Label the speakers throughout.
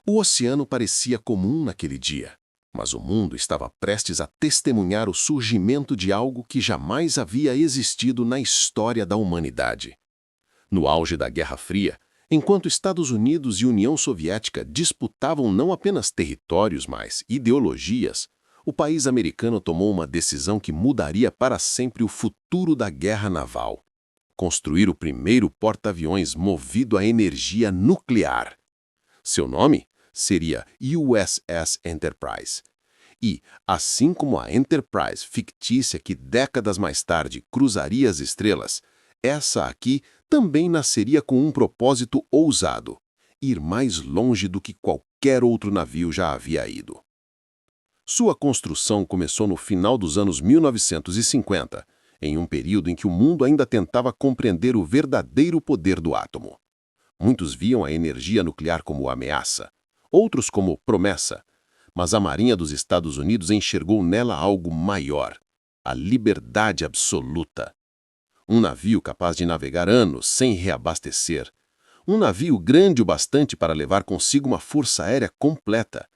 Speaker 1: O oceano parecia comum naquele dia, mas o mundo estava prestes a testemunhar o surgimento de algo que jamais havia existido na história da humanidade. No auge da Guerra Fria, enquanto Estados Unidos e União Soviética disputavam não apenas territórios, mas ideologias, o país americano tomou uma decisão que mudaria para sempre o futuro da guerra naval: construir o primeiro porta-aviões movido a energia nuclear. Seu nome seria USS Enterprise. E, assim como a Enterprise fictícia que décadas mais tarde cruzaria as estrelas, essa aqui também nasceria com um propósito ousado: ir mais longe do que qualquer outro navio já havia ido. Sua construção começou no final dos anos 1950, em um período em que o mundo ainda tentava compreender o verdadeiro poder do átomo. Muitos viam a energia nuclear como ameaça, outros como promessa, mas a Marinha dos Estados Unidos enxergou nela algo maior: a liberdade absoluta. Um navio capaz de navegar anos sem reabastecer. Um navio grande o bastante para levar consigo uma força aérea completa.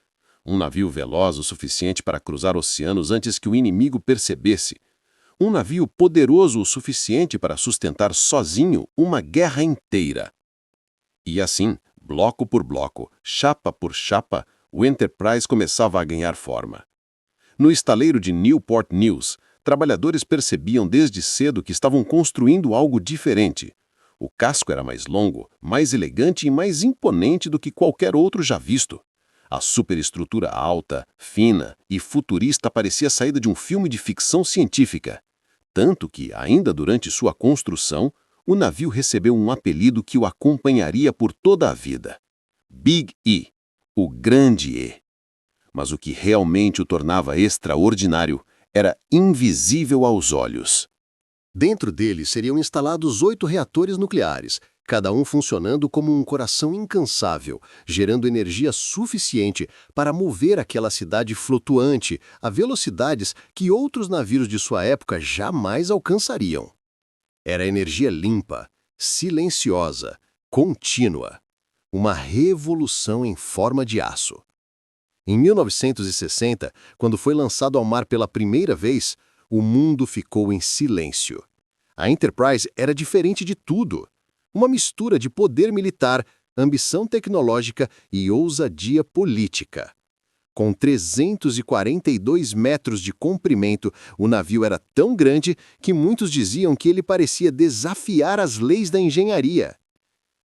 Speaker 1: Um navio veloz o suficiente para cruzar oceanos antes que o inimigo percebesse. Um navio poderoso o suficiente para sustentar sozinho uma guerra inteira. E assim, bloco por bloco, chapa por chapa, o Enterprise começava a ganhar forma. No estaleiro de Newport News, trabalhadores percebiam desde cedo que estavam construindo algo diferente. O casco era mais longo, mais elegante e mais imponente do que qualquer outro já visto. A superestrutura alta, fina e futurista parecia saída de um filme de ficção científica. Tanto que, ainda durante sua construção, o navio recebeu um apelido que o acompanharia por toda a vida: Big E, o Grande E. Mas o que realmente o tornava extraordinário era invisível aos olhos.
Speaker 2: Dentro dele seriam instalados 8 reatores nucleares, cada um funcionando como um coração incansável, gerando energia suficiente para mover aquela cidade flutuante a velocidades que outros navios de sua época jamais alcançariam. Era energia limpa, silenciosa, contínua. Uma revolução em forma de aço. Em 1960, quando foi lançado ao mar pela primeira vez, o mundo ficou em silêncio. A Enterprise era diferente de tudo. Uma mistura de poder militar, ambição tecnológica e ousadia política. Com 342 metros de comprimento, o navio era tão grande que muitos diziam que ele parecia desafiar as leis da engenharia.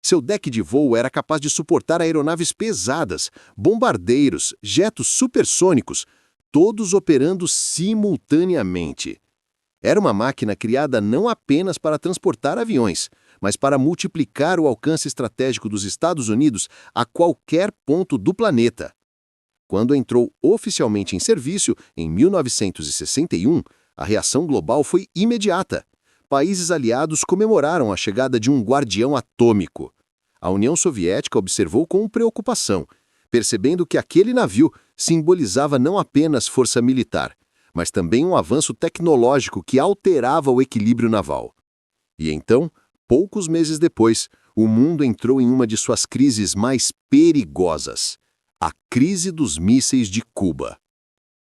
Speaker 2: Seu deck de voo era capaz de suportar aeronaves pesadas, bombardeiros, jetos supersônicos, todos operando simultaneamente. Era uma máquina criada não apenas para transportar aviões, mas para multiplicar o alcance estratégico dos Estados Unidos a qualquer ponto do planeta. Quando entrou oficialmente em serviço, em 1961, a reação global foi imediata. Países aliados comemoraram a chegada de um guardião atômico. A União Soviética observou com preocupação, percebendo que aquele navio simbolizava não apenas força militar, mas também um avanço tecnológico que alterava o equilíbrio naval. E então, poucos meses depois, o mundo entrou em uma de suas crises mais perigosas: a crise dos mísseis de Cuba.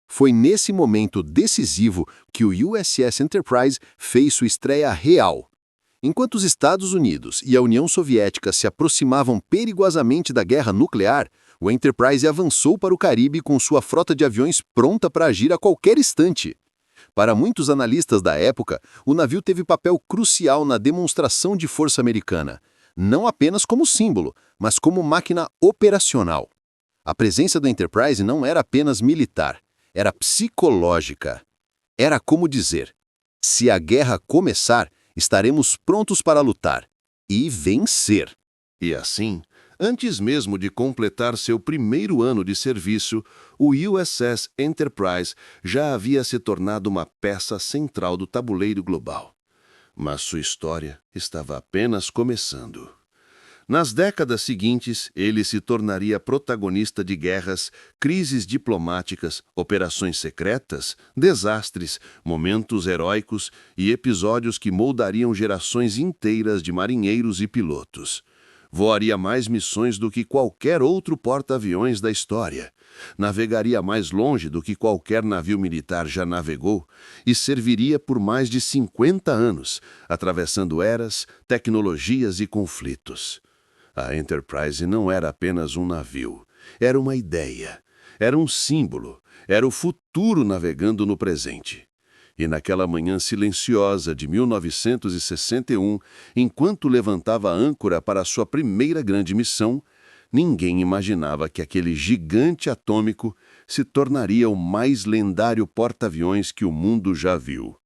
Speaker 2: Foi nesse momento decisivo que o USS Enterprise fez sua estreia real. Enquanto os Estados Unidos e a União Soviética se aproximavam perigosamente da guerra nuclear, o Enterprise avançou para o Caribe com sua frota de aviões pronta para agir a qualquer instante. Para muitos analistas da época, o navio teve papel crucial na demonstração de força americana, não apenas como símbolo, mas como máquina operacional. A presença do Enterprise não era apenas militar, era psicológica. Era como dizer: se a guerra começar, estaremos prontos para lutar e vencer.
Speaker 3: E assim, antes mesmo de completar seu primeiro ano de serviço, o USS Enterprise já havia se tornado uma peça central do tabuleiro global. Mas sua história estava apenas começando. Nas décadas seguintes, ele se tornaria protagonista de guerras, crises diplomáticas, operações secretas, desastres, momentos heróicos e episódios que moldariam gerações inteiras de marinheiros e pilotos. Voaria mais missões do que qualquer outro porta-aviões da história. Navegaria mais longe do que qualquer navio militar já navegou e serviria por mais de 50 anos, atravessando eras, tecnologias e conflitos. A Enterprise não era apenas um navio, era uma ideia, era um símbolo, era o futuro navegando no presente. E naquela manhã silenciosa de 1961, enquanto levantava a âncora para sua primeira grande missão, ninguém imaginava que aquele gigante atômico se tornaria o mais lendário porta-aviões que o mundo já viu.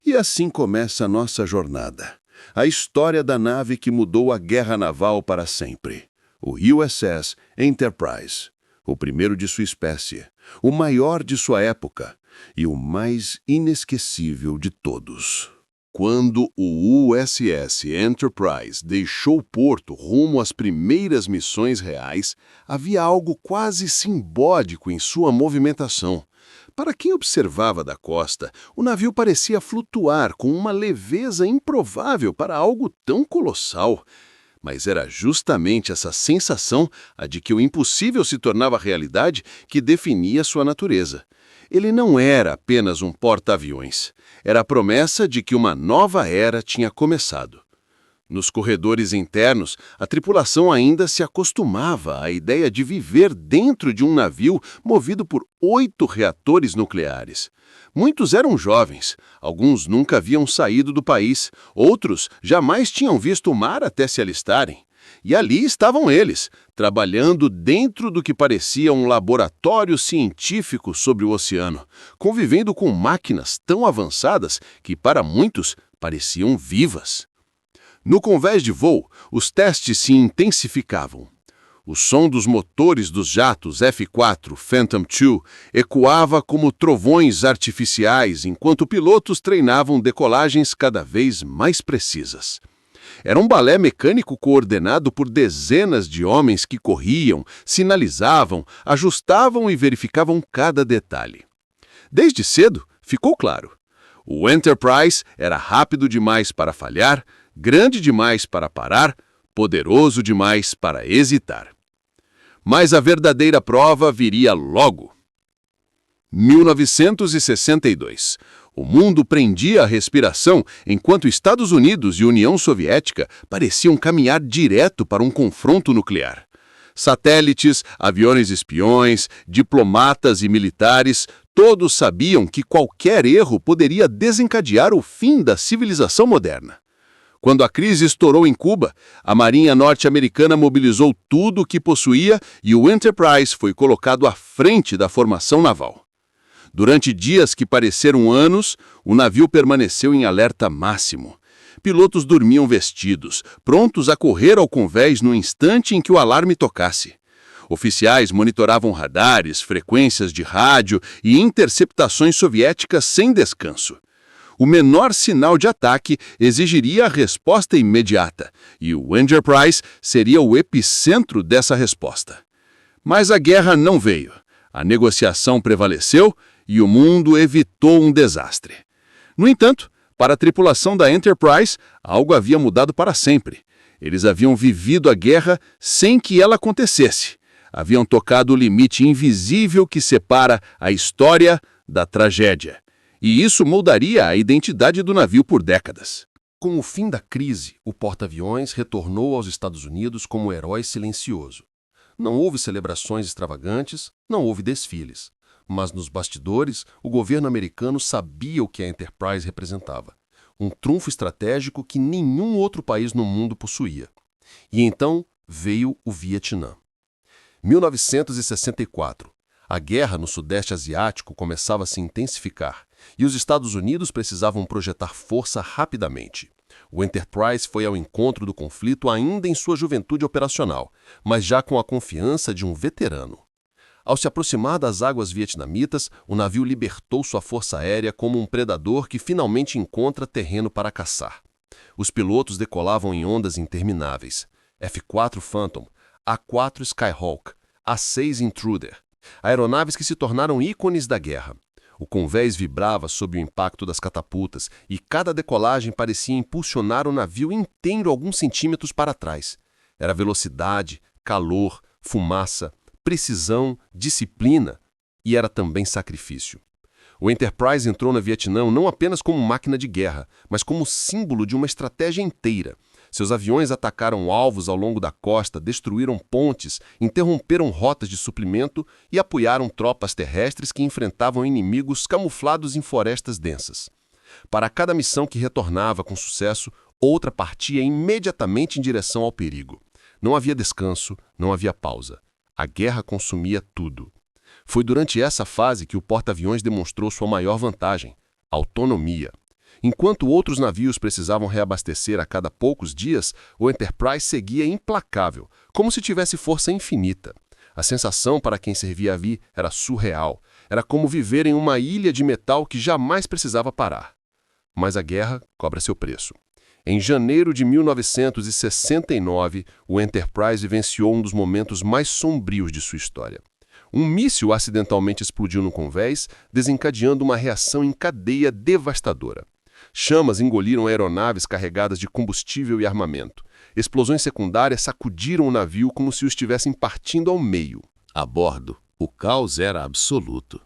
Speaker 3: E assim começa a nossa jornada. A história da nave que mudou a guerra naval para sempre. O USS Enterprise. O primeiro de sua espécie, o maior de sua época e o mais inesquecível de todos.
Speaker 2: Quando o USS Enterprise deixou o porto rumo às primeiras missões reais, havia algo quase simbólico em sua movimentação. Para quem observava da costa, o navio parecia flutuar com uma leveza improvável para algo tão colossal. Mas era justamente essa sensação, a de que o impossível se tornava realidade, que definia sua natureza. Ele não era apenas um porta-aviões. Era a promessa de que uma nova era tinha começado. Nos corredores internos, a tripulação ainda se acostumava à ideia de viver dentro de um navio movido por 8 reatores nucleares. Muitos eram jovens, alguns nunca haviam saído do país, outros jamais tinham visto o mar até se alistarem. E ali estavam eles, trabalhando dentro do que parecia um laboratório científico sobre o oceano, convivendo com máquinas tão avançadas que, para muitos, pareciam vivas. No convés de voo, os testes se intensificavam. O som dos motores dos jatos F-4 Phantom II ecoava como trovões artificiais enquanto pilotos treinavam decolagens cada vez mais precisas. Era um balé mecânico coordenado por dezenas de homens que corriam, sinalizavam, ajustavam e verificavam cada detalhe. Desde cedo, ficou claro. O Enterprise era rápido demais para falhar, grande demais para parar, poderoso demais para hesitar. Mas a verdadeira prova viria logo. 1962. O mundo prendia a respiração enquanto Estados Unidos e União Soviética pareciam caminhar direto para um confronto nuclear. Satélites, aviões espiões, diplomatas e militares, todos sabiam que qualquer erro poderia desencadear o fim da civilização moderna. Quando a crise estourou em Cuba, a Marinha norte-americana mobilizou tudo o que possuía e o Enterprise foi colocado à frente da formação naval. Durante dias que pareceram anos, o navio permaneceu em alerta máximo. Pilotos dormiam vestidos, prontos a correr ao convés no instante em que o alarme tocasse. Oficiais monitoravam radares, frequências de rádio e interceptações soviéticas sem descanso. O menor sinal de ataque exigiria a resposta imediata, e o Enterprise seria o epicentro dessa resposta. Mas a guerra não veio. A negociação prevaleceu e o mundo evitou um desastre. No entanto, para a tripulação da Enterprise, algo havia mudado para sempre. Eles haviam vivido a guerra sem que ela acontecesse. Haviam tocado o limite invisível que separa a história da tragédia. E isso moldaria a identidade do navio por décadas.
Speaker 4: Com o fim da crise, o porta-aviões retornou aos Estados Unidos como herói silencioso. Não houve celebrações extravagantes, não houve desfiles. Mas nos bastidores, o governo americano sabia o que a Enterprise representava. Um trunfo estratégico que nenhum outro país no mundo possuía. E então veio o Vietnã. 1964. A guerra no Sudeste Asiático começava a se intensificar e os Estados Unidos precisavam projetar força rapidamente. O Enterprise foi ao encontro do conflito ainda em sua juventude operacional, mas já com a confiança de um veterano. Ao se aproximar das águas vietnamitas, o navio libertou sua força aérea como um predador que finalmente encontra terreno para caçar. Os pilotos decolavam em ondas intermináveis. F-4 Phantom, A-4 Skyhawk, A-6 Intruder. Aeronaves que se tornaram ícones da guerra. O convés vibrava sob o impacto das catapultas e cada decolagem parecia impulsionar o navio inteiro alguns centímetros para trás. Era velocidade, calor, fumaça, precisão, disciplina e era também sacrifício. O Enterprise entrou na Vietnã não apenas como máquina de guerra, mas como símbolo de uma estratégia inteira. Seus aviões atacaram alvos ao longo da costa, destruíram pontes, interromperam rotas de suprimento e apoiaram tropas terrestres que enfrentavam inimigos camuflados em florestas densas. Para cada missão que retornava com sucesso, outra partia imediatamente em direção ao perigo. Não havia descanso, não havia pausa. A guerra consumia tudo. Foi durante essa fase que o porta-aviões demonstrou sua maior vantagem, a autonomia. Enquanto outros navios precisavam reabastecer a cada poucos dias, o Enterprise seguia implacável, como se tivesse força infinita. A sensação para quem servia ali era surreal. Era como viver em uma ilha de metal que jamais precisava parar. Mas a guerra cobra seu preço. Em janeiro de 1969, o Enterprise vivenciou um dos momentos mais sombrios de sua história. Um míssil acidentalmente explodiu no convés, desencadeando uma reação em cadeia devastadora. Chamas engoliram aeronaves carregadas de combustível e armamento. Explosões secundárias sacudiram o navio como se o estivessem partindo ao meio.
Speaker 3: A bordo, o caos era absoluto.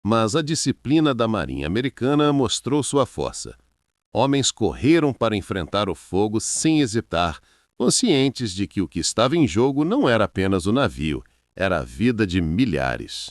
Speaker 3: Mas a disciplina da Marinha Americana mostrou sua força. Homens correram para enfrentar o fogo sem hesitar, conscientes de que o que estava em jogo não era apenas o navio, era a vida de milhares.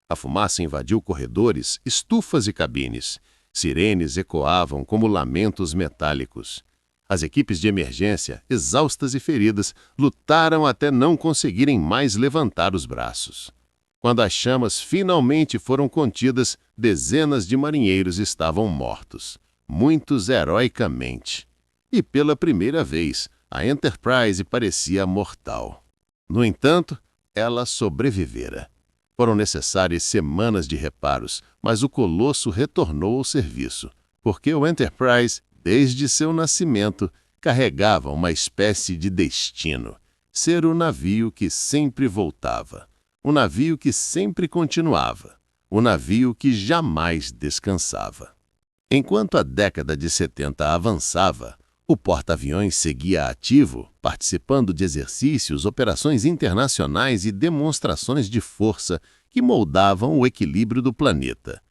Speaker 3: A fumaça invadiu corredores, estufas e cabines. Sirenes ecoavam como lamentos metálicos. As equipes de emergência, exaustas e feridas, lutaram até não conseguirem mais levantar os braços. Quando as chamas finalmente foram contidas, dezenas de marinheiros estavam mortos, muitos heroicamente. E pela primeira vez, a Enterprise parecia mortal. No entanto, ela sobrevivera. Foram necessárias semanas de reparos, mas o Colosso retornou ao serviço, porque o Enterprise, desde seu nascimento, carregava uma espécie de destino: ser o navio que sempre voltava, o navio que sempre continuava, o navio que jamais descansava. Enquanto a década de 70 avançava, o porta-aviões seguia ativo, participando de exercícios, operações internacionais e demonstrações de força que moldavam o equilíbrio do planeta.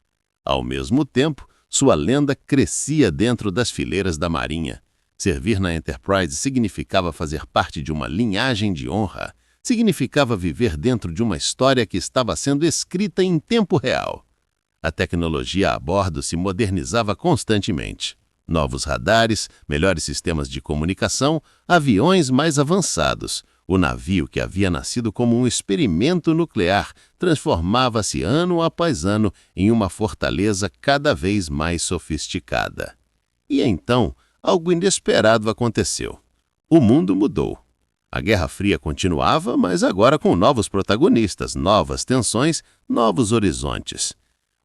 Speaker 3: Ao mesmo tempo, sua lenda crescia dentro das fileiras da Marinha. Servir na Enterprise significava fazer parte de uma linhagem de honra, significava viver dentro de uma história que estava sendo escrita em tempo real. A tecnologia a bordo se modernizava constantemente. Novos radares, melhores sistemas de comunicação, aviões mais avançados. O navio, que havia nascido como um experimento nuclear, transformava-se ano após ano em uma fortaleza cada vez mais sofisticada. E então, algo inesperado aconteceu. O mundo mudou. A Guerra Fria continuava, mas agora com novos protagonistas, novas tensões, novos horizontes.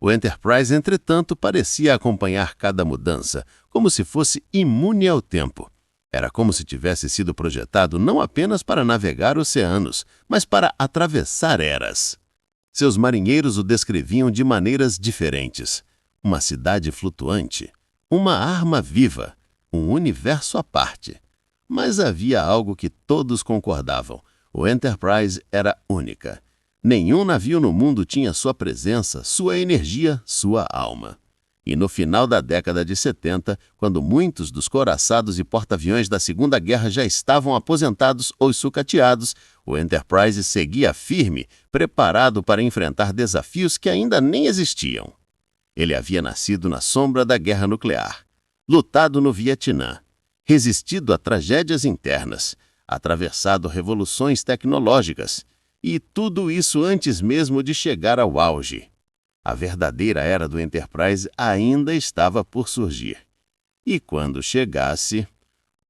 Speaker 3: O Enterprise, entretanto, parecia acompanhar cada mudança, como se fosse imune ao tempo. Era como se tivesse sido projetado não apenas para navegar oceanos, mas para atravessar eras. Seus marinheiros o descreviam de maneiras diferentes. Uma cidade flutuante, uma arma viva, um universo à parte. Mas havia algo que todos concordavam: o Enterprise era única. Nenhum navio no mundo tinha sua presença, sua energia, sua alma. E no final da década de 70, quando muitos dos couraçados e porta-aviões da Segunda Guerra já estavam aposentados ou sucateados, o Enterprise seguia firme, preparado para enfrentar desafios que ainda nem existiam. Ele havia nascido na sombra da guerra nuclear, lutado no Vietnã, resistido a tragédias internas, atravessado revoluções tecnológicas, e tudo isso antes mesmo de chegar ao auge. A verdadeira era do Enterprise ainda estava por surgir. E quando chegasse,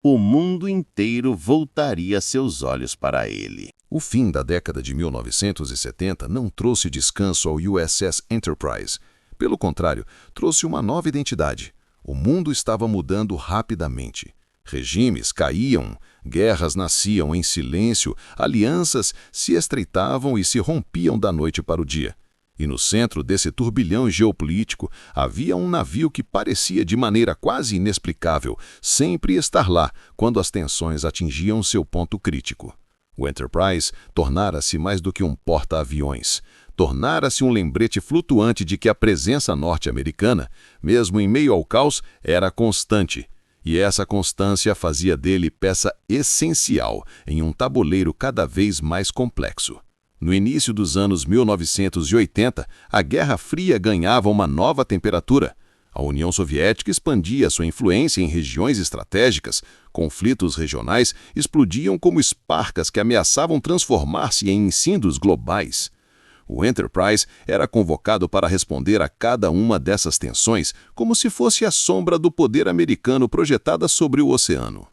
Speaker 3: o mundo inteiro voltaria seus olhos para ele.
Speaker 1: O fim da década de 1970 não trouxe descanso ao USS Enterprise. Pelo contrário, trouxe uma nova identidade. O mundo estava mudando rapidamente. Regimes caíam, guerras nasciam em silêncio, alianças se estreitavam e se rompiam da noite para o dia.
Speaker 3: E no centro desse turbilhão geopolítico havia um navio que parecia de maneira quase inexplicável sempre estar lá quando as tensões atingiam seu ponto crítico. O Enterprise tornara-se mais do que um porta-aviões. Tornara-se um lembrete flutuante de que a presença norte-americana, mesmo em meio ao caos, era constante. E essa constância fazia dele peça essencial em um tabuleiro cada vez mais complexo. No início dos anos 1980, a Guerra Fria ganhava uma nova temperatura. A União Soviética expandia sua influência em regiões estratégicas. Conflitos regionais explodiam como esparcas que ameaçavam transformar-se em incêndios globais. O Enterprise era convocado para responder a cada uma dessas tensões como se fosse a sombra do poder americano projetada sobre o oceano.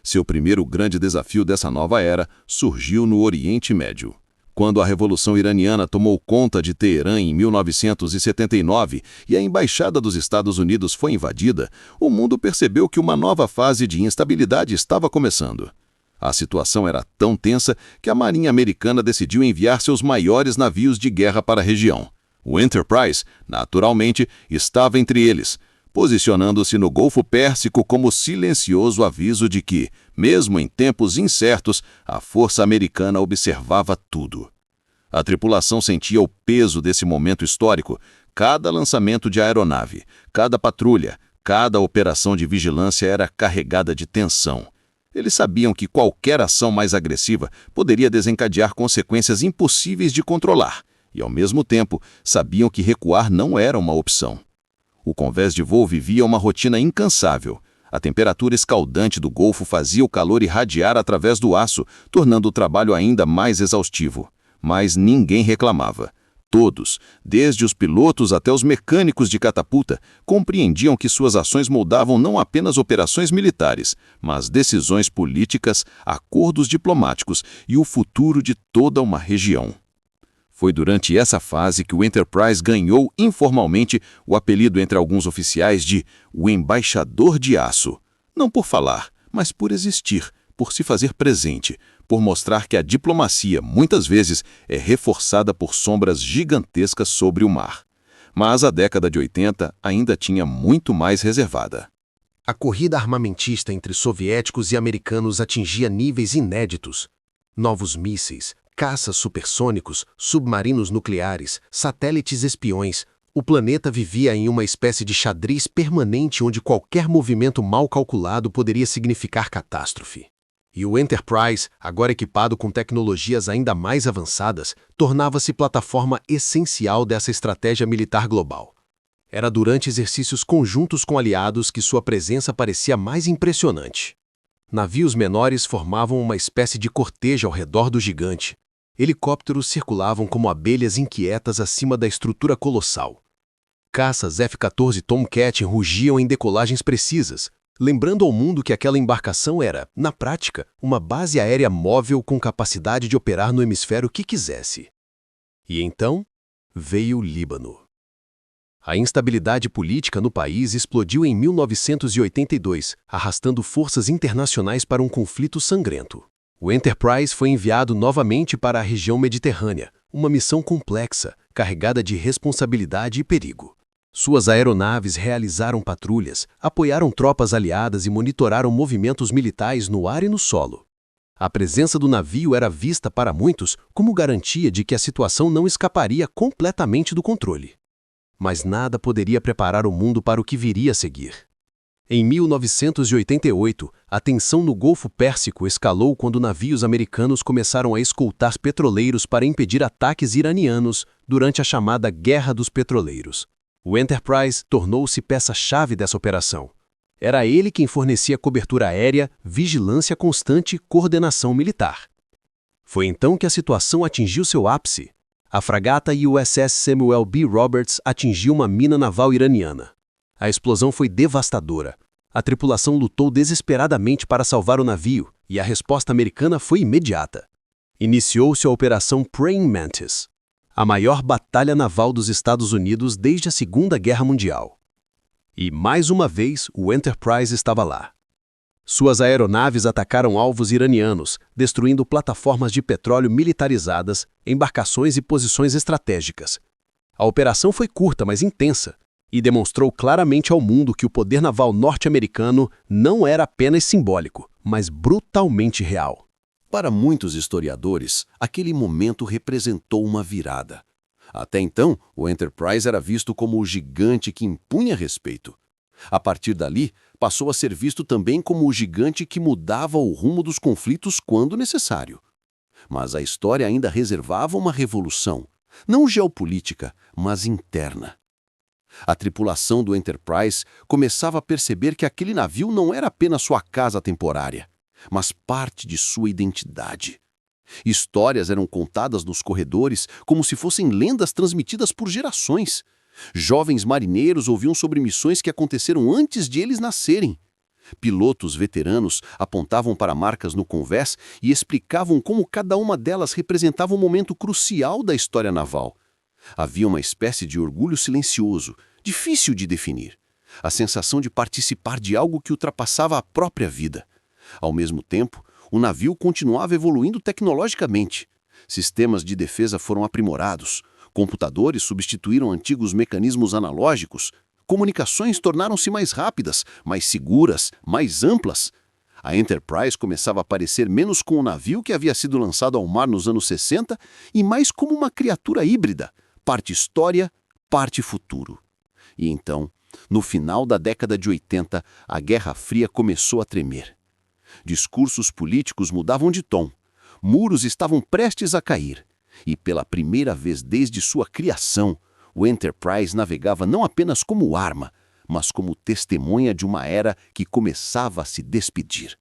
Speaker 3: Seu primeiro grande desafio dessa nova era surgiu no Oriente Médio. Quando a Revolução Iraniana tomou conta de Teherã em 1979 e a Embaixada dos Estados Unidos foi invadida, o mundo percebeu que uma nova fase de instabilidade estava começando. A situação era tão tensa que a Marinha Americana decidiu enviar seus maiores navios de guerra para a região. O Enterprise, naturalmente, estava entre eles, posicionando-se no Golfo Pérsico como silencioso aviso de que, mesmo em tempos incertos, a força americana observava tudo. A tripulação sentia o peso desse momento histórico. Cada lançamento de aeronave, cada patrulha, cada operação de vigilância era carregada de tensão. Eles sabiam que qualquer ação mais agressiva poderia desencadear consequências impossíveis de controlar, e, ao mesmo tempo, sabiam que recuar não era uma opção. O convés de voo vivia uma rotina incansável. A temperatura escaldante do Golfo fazia o calor irradiar através do aço, tornando o trabalho ainda mais exaustivo. Mas ninguém reclamava. Todos, desde os pilotos até os mecânicos de catapulta, compreendiam que suas ações moldavam não apenas operações militares, mas decisões políticas, acordos diplomáticos e o futuro de toda uma região. Foi durante essa fase que o Enterprise ganhou informalmente o apelido entre alguns oficiais de o Embaixador de Aço. Não por falar, mas por existir, por se fazer presente, por mostrar que a diplomacia, muitas vezes, é reforçada por sombras gigantescas sobre o mar. Mas a década de 80 ainda tinha muito mais reservada.
Speaker 2: A corrida armamentista entre soviéticos e americanos atingia níveis inéditos. Novos mísseis, caças supersônicos, submarinos nucleares, satélites espiões. O planeta vivia em uma espécie de xadrez permanente onde qualquer movimento mal calculado poderia significar catástrofe. E o Enterprise, agora equipado com tecnologias ainda mais avançadas, tornava-se plataforma essencial dessa estratégia militar global. Era durante exercícios conjuntos com aliados que sua presença parecia mais impressionante. Navios menores formavam uma espécie de cortejo ao redor do gigante. Helicópteros circulavam como abelhas inquietas acima da estrutura colossal. Caças F-14 Tomcat rugiam em decolagens precisas, lembrando ao mundo que aquela embarcação era, na prática, uma base aérea móvel com capacidade de operar no hemisfério que quisesse. E então, veio o Líbano. A instabilidade política no país explodiu em 1982, arrastando forças internacionais para um conflito sangrento. O Enterprise foi enviado novamente para a região mediterrânea, uma missão complexa, carregada de responsabilidade e perigo. Suas aeronaves realizaram patrulhas, apoiaram tropas aliadas e monitoraram movimentos militares no ar e no solo. A presença do navio era vista para muitos como garantia de que a situação não escaparia completamente do controle. Mas nada poderia preparar o mundo para o que viria a seguir. Em 1988, a tensão no Golfo Pérsico escalou quando navios americanos começaram a escoltar petroleiros para impedir ataques iranianos durante a chamada Guerra dos Petroleiros. O Enterprise tornou-se peça-chave dessa operação. Era ele quem fornecia cobertura aérea, vigilância constante e coordenação militar. Foi então que a situação atingiu seu ápice. A fragata USS Samuel B. Roberts atingiu uma mina naval iraniana. A explosão foi devastadora. A tripulação lutou desesperadamente para salvar o navio, e a resposta americana foi imediata. Iniciou-se a Operação Praying Mantis, a maior batalha naval dos Estados Unidos desde a Segunda Guerra Mundial. E, mais uma vez, o Enterprise estava lá. Suas aeronaves atacaram alvos iranianos, destruindo plataformas de petróleo militarizadas, embarcações e posições estratégicas,
Speaker 5: A operação foi curta, mas intensa, e demonstrou claramente ao mundo que o poder naval norte-americano não era apenas simbólico, mas brutalmente real.
Speaker 2: Para muitos historiadores, aquele momento representou uma virada. Até então, o Enterprise era visto como o gigante que impunha respeito. A partir dali, passou a ser visto também como o gigante que mudava o rumo dos conflitos quando necessário. Mas a história ainda reservava uma revolução, não geopolítica, mas interna. A tripulação do Enterprise começava a perceber que aquele navio não era apenas sua casa temporária, mas parte de sua identidade. Histórias eram contadas nos corredores como se fossem lendas transmitidas por gerações. Jovens marinheiros ouviam sobre missões que aconteceram antes de eles nascerem. Pilotos veteranos apontavam para marcas no convés e explicavam como cada uma delas representava um momento crucial da história naval. Havia uma espécie de orgulho silencioso, difícil de definir. A sensação de participar de algo que ultrapassava a própria vida. Ao mesmo tempo, o navio continuava evoluindo tecnologicamente. Sistemas de defesa foram aprimorados, computadores substituíram antigos mecanismos analógicos, comunicações tornaram-se mais rápidas, mais seguras, mais amplas. A Enterprise começava a parecer menos com o navio que havia sido lançado ao mar nos anos 60 e mais como uma criatura híbrida, parte história, parte futuro. E então, no final da década de 80, a Guerra Fria começou a tremer. Discursos políticos mudavam de tom, muros estavam prestes a cair, e pela primeira vez desde sua criação, o Enterprise navegava não apenas como arma, mas como testemunha de uma era que começava a se despedir.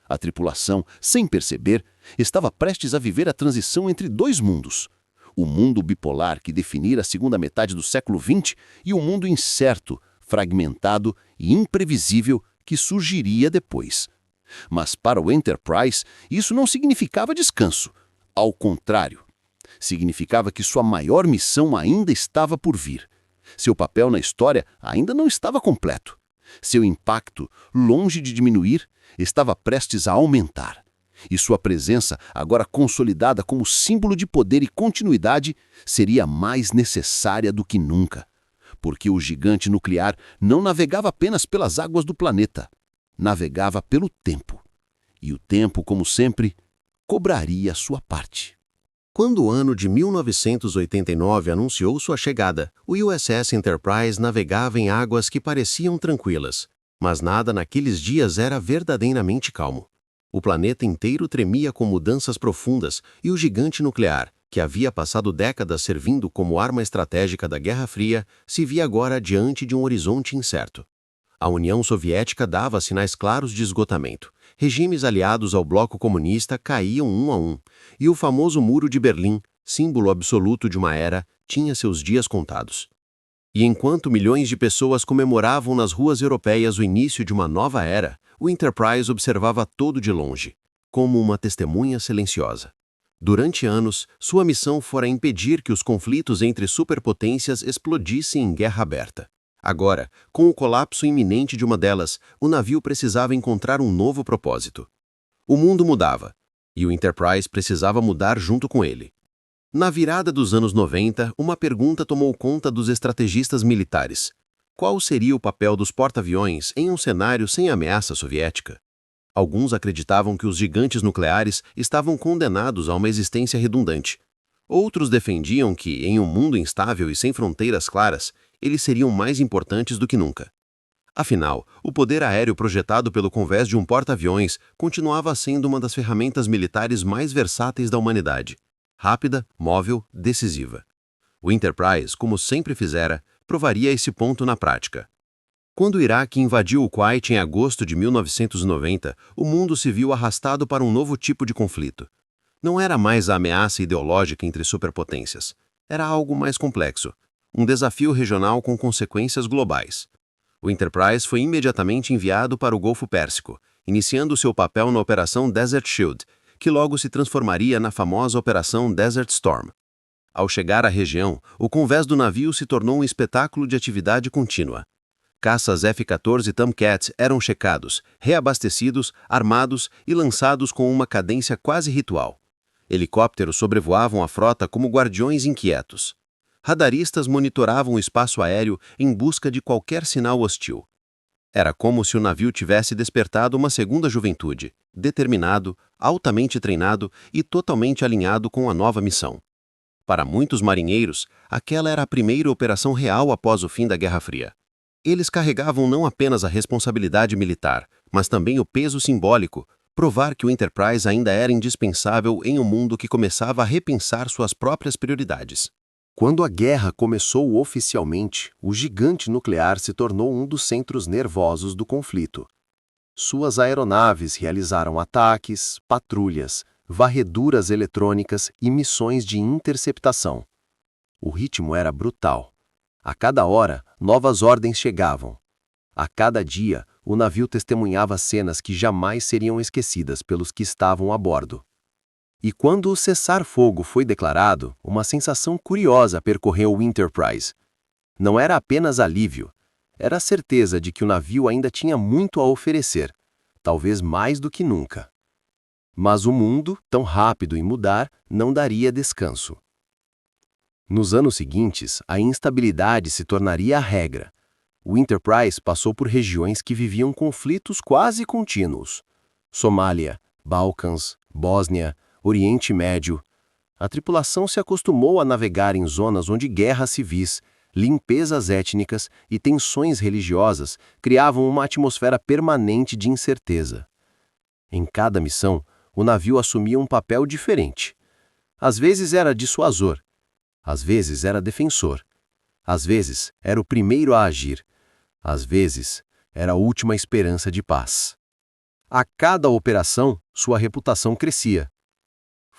Speaker 2: A tripulação, sem perceber, estava prestes a viver a transição entre dois mundos. O mundo bipolar que definira a segunda metade do século XX e o mundo incerto, fragmentado e imprevisível que surgiria depois. Mas para o Enterprise, isso não significava descanso. Ao contrário, significava que sua maior missão ainda estava por vir. Seu papel na história ainda não estava completo. Seu impacto, longe de diminuir, estava prestes a aumentar. E sua presença, agora consolidada como símbolo de poder e continuidade, seria mais necessária do que nunca. Porque o gigante nuclear não navegava apenas pelas águas do planeta. Navegava pelo tempo. E o tempo, como sempre, cobraria sua parte. Quando o ano de 1989 anunciou sua chegada, o USS Enterprise navegava em águas que pareciam tranquilas. Mas nada naqueles dias era verdadeiramente calmo. O planeta inteiro tremia com mudanças profundas e o gigante nuclear, que havia passado décadas servindo como arma estratégica da Guerra Fria, se via agora diante de um horizonte incerto. A União Soviética dava sinais claros de esgotamento. Regimes aliados ao bloco comunista caíam um a um, e o famoso Muro de Berlim, símbolo absoluto de uma era, tinha seus dias contados. E enquanto milhões de pessoas comemoravam nas ruas europeias o início de uma nova era, o Enterprise observava todo de longe, como uma testemunha silenciosa. Durante anos, sua missão fora impedir que os conflitos entre superpotências explodissem em guerra aberta. Agora, com o colapso iminente de uma delas, o navio precisava encontrar um novo propósito. O mundo mudava, e o Enterprise precisava mudar junto com ele. Na virada dos anos 90, uma pergunta tomou conta dos estrategistas militares. Qual seria o papel dos porta-aviões em um cenário sem ameaça soviética? Alguns acreditavam que os gigantes nucleares estavam condenados a uma existência redundante. Outros defendiam que, em um mundo instável e sem fronteiras claras, eles seriam mais importantes do que nunca. Afinal, o poder aéreo projetado pelo convés de um porta-aviões continuava sendo uma das ferramentas militares mais versáteis da humanidade. Rápida, móvel, decisiva. O Enterprise, como sempre fizera, provaria esse ponto na prática. Quando o Iraque invadiu o Kuwait em agosto de 1990, o mundo se viu arrastado para um novo tipo de conflito. Não era mais a ameaça ideológica entre superpotências. Era algo mais complexo. Um desafio regional com consequências globais. O Enterprise foi imediatamente enviado para o Golfo Pérsico, iniciando seu papel na Operação Desert Shield, que logo se transformaria na famosa Operação Desert Storm. Ao chegar à região, o convés do navio se tornou um espetáculo de atividade contínua. Caças F-14 Tomcat eram checados, reabastecidos, armados e lançados com uma cadência quase ritual. Helicópteros sobrevoavam a frota como guardiões inquietos. Radaristas monitoravam o espaço aéreo em busca de qualquer sinal hostil. Era como se o navio tivesse despertado uma segunda juventude, determinado, altamente treinado e totalmente alinhado com a nova missão. Para muitos marinheiros, aquela era a primeira operação real após o fim da Guerra Fria. Eles carregavam não apenas a responsabilidade militar, mas também o peso simbólico, provar que o Enterprise ainda era indispensável em um mundo que começava a repensar suas próprias prioridades. Quando a guerra começou oficialmente, o gigante nuclear se tornou um dos centros nervosos do conflito. Suas aeronaves realizaram ataques, patrulhas, varreduras eletrônicas e missões de interceptação. O ritmo era brutal. A cada hora, novas ordens chegavam. A cada dia, o navio testemunhava cenas que jamais seriam esquecidas pelos que estavam a bordo. E quando o cessar-fogo foi declarado, uma sensação curiosa percorreu o Enterprise. Não era apenas alívio, era a certeza de que o navio ainda tinha muito a oferecer, talvez mais do que nunca. Mas o mundo, tão rápido em mudar, não daria descanso. Nos anos seguintes, a instabilidade se tornaria a regra. O Enterprise passou por regiões que viviam conflitos quase contínuos. Somália, Balcãs, Bósnia, Oriente Médio. A tripulação se acostumou a navegar em zonas onde guerras civis, limpezas étnicas e tensões religiosas criavam uma atmosfera permanente de incerteza. Em cada missão, o navio assumia um papel diferente. Às vezes era dissuasor, às vezes era defensor, às vezes era o primeiro a agir, às vezes era a última esperança de paz. A cada operação, sua reputação crescia.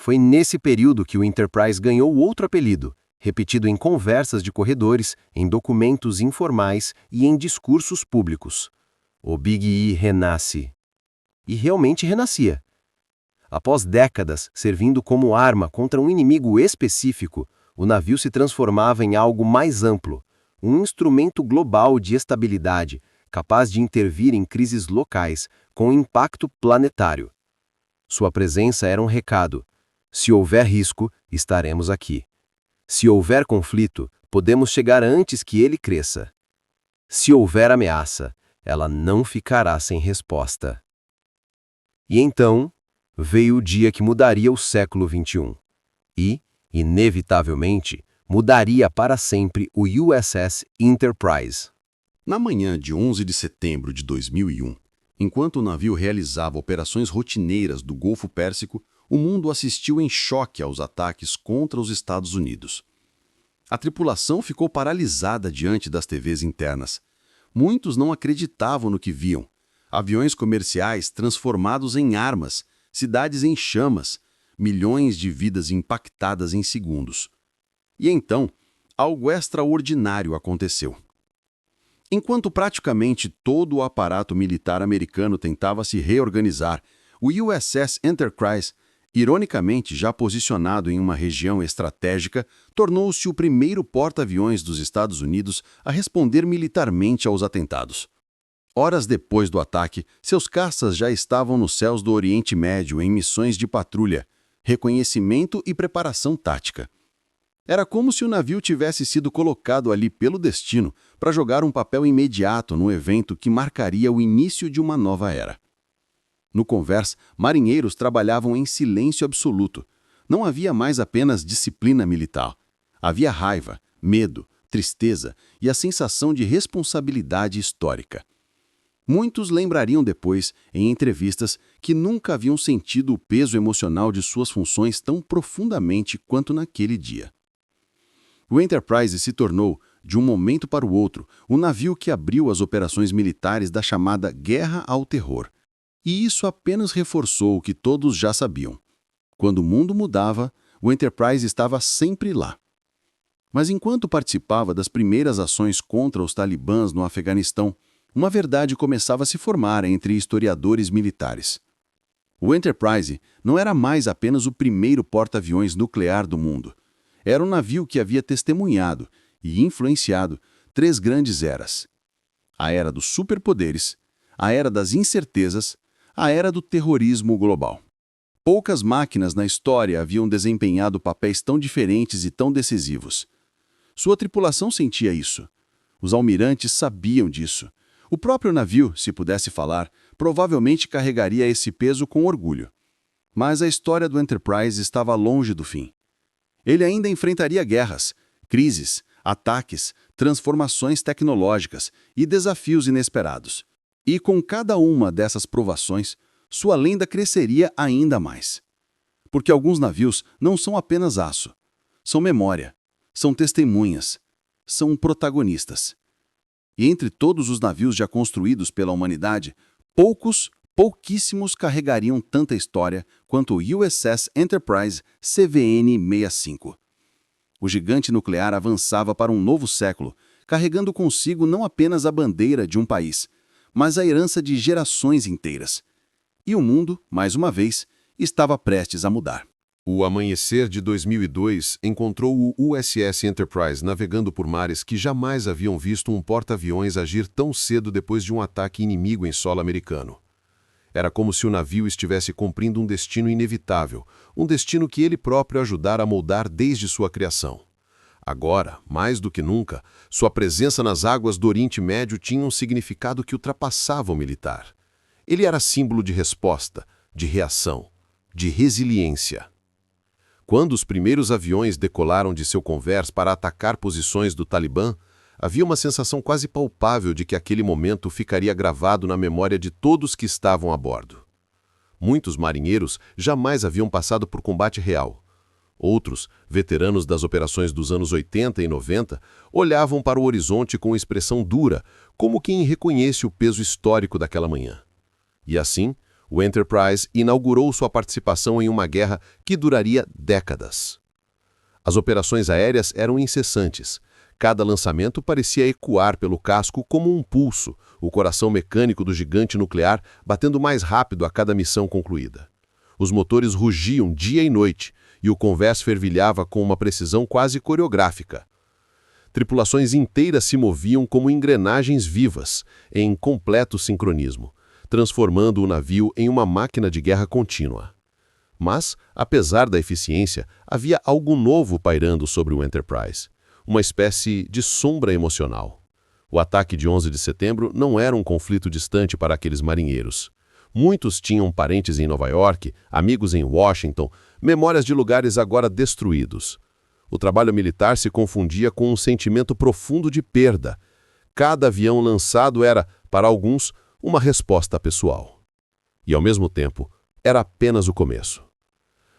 Speaker 2: Foi nesse período que o Enterprise ganhou outro apelido, repetido em conversas de corredores, em documentos informais e em discursos públicos. O Big E renasce. E realmente renascia. Após décadas servindo como arma contra um inimigo específico, o navio se transformava em algo mais amplo, um instrumento global de estabilidade, capaz de intervir em crises locais com impacto planetário. Sua presença era um recado. Se houver risco, estaremos aqui. Se houver conflito, podemos chegar antes que ele cresça. Se houver ameaça, ela não ficará sem resposta. E então, veio o dia que mudaria o século XXI. E, inevitavelmente, mudaria para sempre o USS Enterprise.
Speaker 4: Na manhã de 11 de setembro de 2001, enquanto o navio realizava operações rotineiras do Golfo Pérsico, o mundo assistiu em choque aos ataques contra os Estados Unidos. A tripulação ficou paralisada diante das TVs internas. Muitos não acreditavam no que viam. Aviões comerciais transformados em armas, cidades em chamas, milhões de vidas impactadas em segundos. E então, algo extraordinário aconteceu. Enquanto praticamente todo o aparato militar americano tentava se reorganizar, o USS Enterprise, ironicamente já posicionado em uma região estratégica, tornou-se o primeiro porta-aviões dos Estados Unidos a responder militarmente aos atentados. Horas depois do ataque, seus caças já estavam nos céus do Oriente Médio em missões de patrulha, reconhecimento e preparação tática. Era como se o navio tivesse sido colocado ali pelo destino para jogar um papel imediato no evento que marcaria o início de uma nova era. No convés, marinheiros trabalhavam em silêncio absoluto. Não havia mais apenas disciplina militar. Havia raiva, medo, tristeza e a sensação de responsabilidade histórica. Muitos lembrariam depois, em entrevistas, que nunca haviam sentido o peso emocional de suas funções tão profundamente quanto naquele dia. O Enterprise se tornou, de um momento para o outro, o navio que abriu as operações militares da chamada Guerra ao Terror. E isso apenas reforçou o que todos já sabiam. Quando o mundo mudava, o Enterprise estava sempre lá. Mas enquanto participava das primeiras ações contra os talibãs no Afeganistão, uma verdade começava a se formar entre historiadores militares. O Enterprise não era mais apenas o primeiro porta-aviões nuclear do mundo. Era um navio que havia testemunhado e influenciado 3 grandes eras. A era dos superpoderes, a era das incertezas, a era do terrorismo global. Poucas máquinas na história haviam desempenhado papéis tão diferentes e tão decisivos.
Speaker 6: Sua tripulação sentia isso. Os almirantes sabiam disso. O próprio navio, se pudesse falar, provavelmente carregaria esse peso com orgulho. Mas a história do Enterprise estava longe do fim. Ele ainda enfrentaria guerras, crises, ataques, transformações tecnológicas e desafios inesperados. E com cada uma dessas provações, sua lenda cresceria ainda mais. Porque alguns navios não são apenas aço. São memória, são testemunhas, são protagonistas. E entre todos os navios já construídos pela humanidade, pouquíssimos carregariam tanta história quanto o USS Enterprise CVN-65. O gigante nuclear avançava para um novo século, carregando consigo não apenas a bandeira de um país, mas a herança de gerações inteiras. E o mundo, mais uma vez, estava prestes a mudar.
Speaker 4: O amanhecer de 2002 encontrou o USS Enterprise navegando por mares que jamais haviam visto um porta-aviões agir tão cedo depois de um ataque inimigo em solo americano. Era como se o navio estivesse cumprindo um destino inevitável, um destino que ele próprio ajudara a moldar desde sua criação. Agora, mais do que nunca, sua presença nas águas do Oriente Médio tinha um significado que ultrapassava o militar. Ele era símbolo de resposta, de reação, de resiliência. Quando os primeiros aviões decolaram de seu convés para atacar posições do Talibã, havia uma sensação quase palpável de que aquele momento ficaria gravado na memória de todos que estavam a bordo. Muitos marinheiros jamais haviam passado por combate real. Outros, veteranos das operações dos anos 80 e 90, olhavam para o horizonte com expressão dura, como quem reconhece o peso histórico daquela manhã. E assim, o Enterprise inaugurou sua participação em uma guerra que duraria décadas. As operações aéreas eram incessantes. Cada lançamento parecia ecoar pelo casco como um pulso, o coração mecânico do gigante nuclear batendo mais rápido a cada missão concluída. Os motores rugiam dia e noite, e o convés fervilhava com uma precisão quase coreográfica. Tripulações inteiras se moviam como engrenagens vivas, em completo sincronismo, transformando o navio em uma máquina de guerra contínua. Mas, apesar da eficiência, havia algo novo pairando sobre o Enterprise, uma espécie de sombra emocional. O ataque de 11 de setembro não era um conflito distante para aqueles marinheiros. Muitos tinham parentes em Nova York, amigos em Washington, memórias de lugares agora destruídos. O trabalho militar se confundia com um sentimento profundo de perda. Cada avião lançado era, para alguns, uma resposta pessoal. E, ao mesmo tempo, era apenas o começo.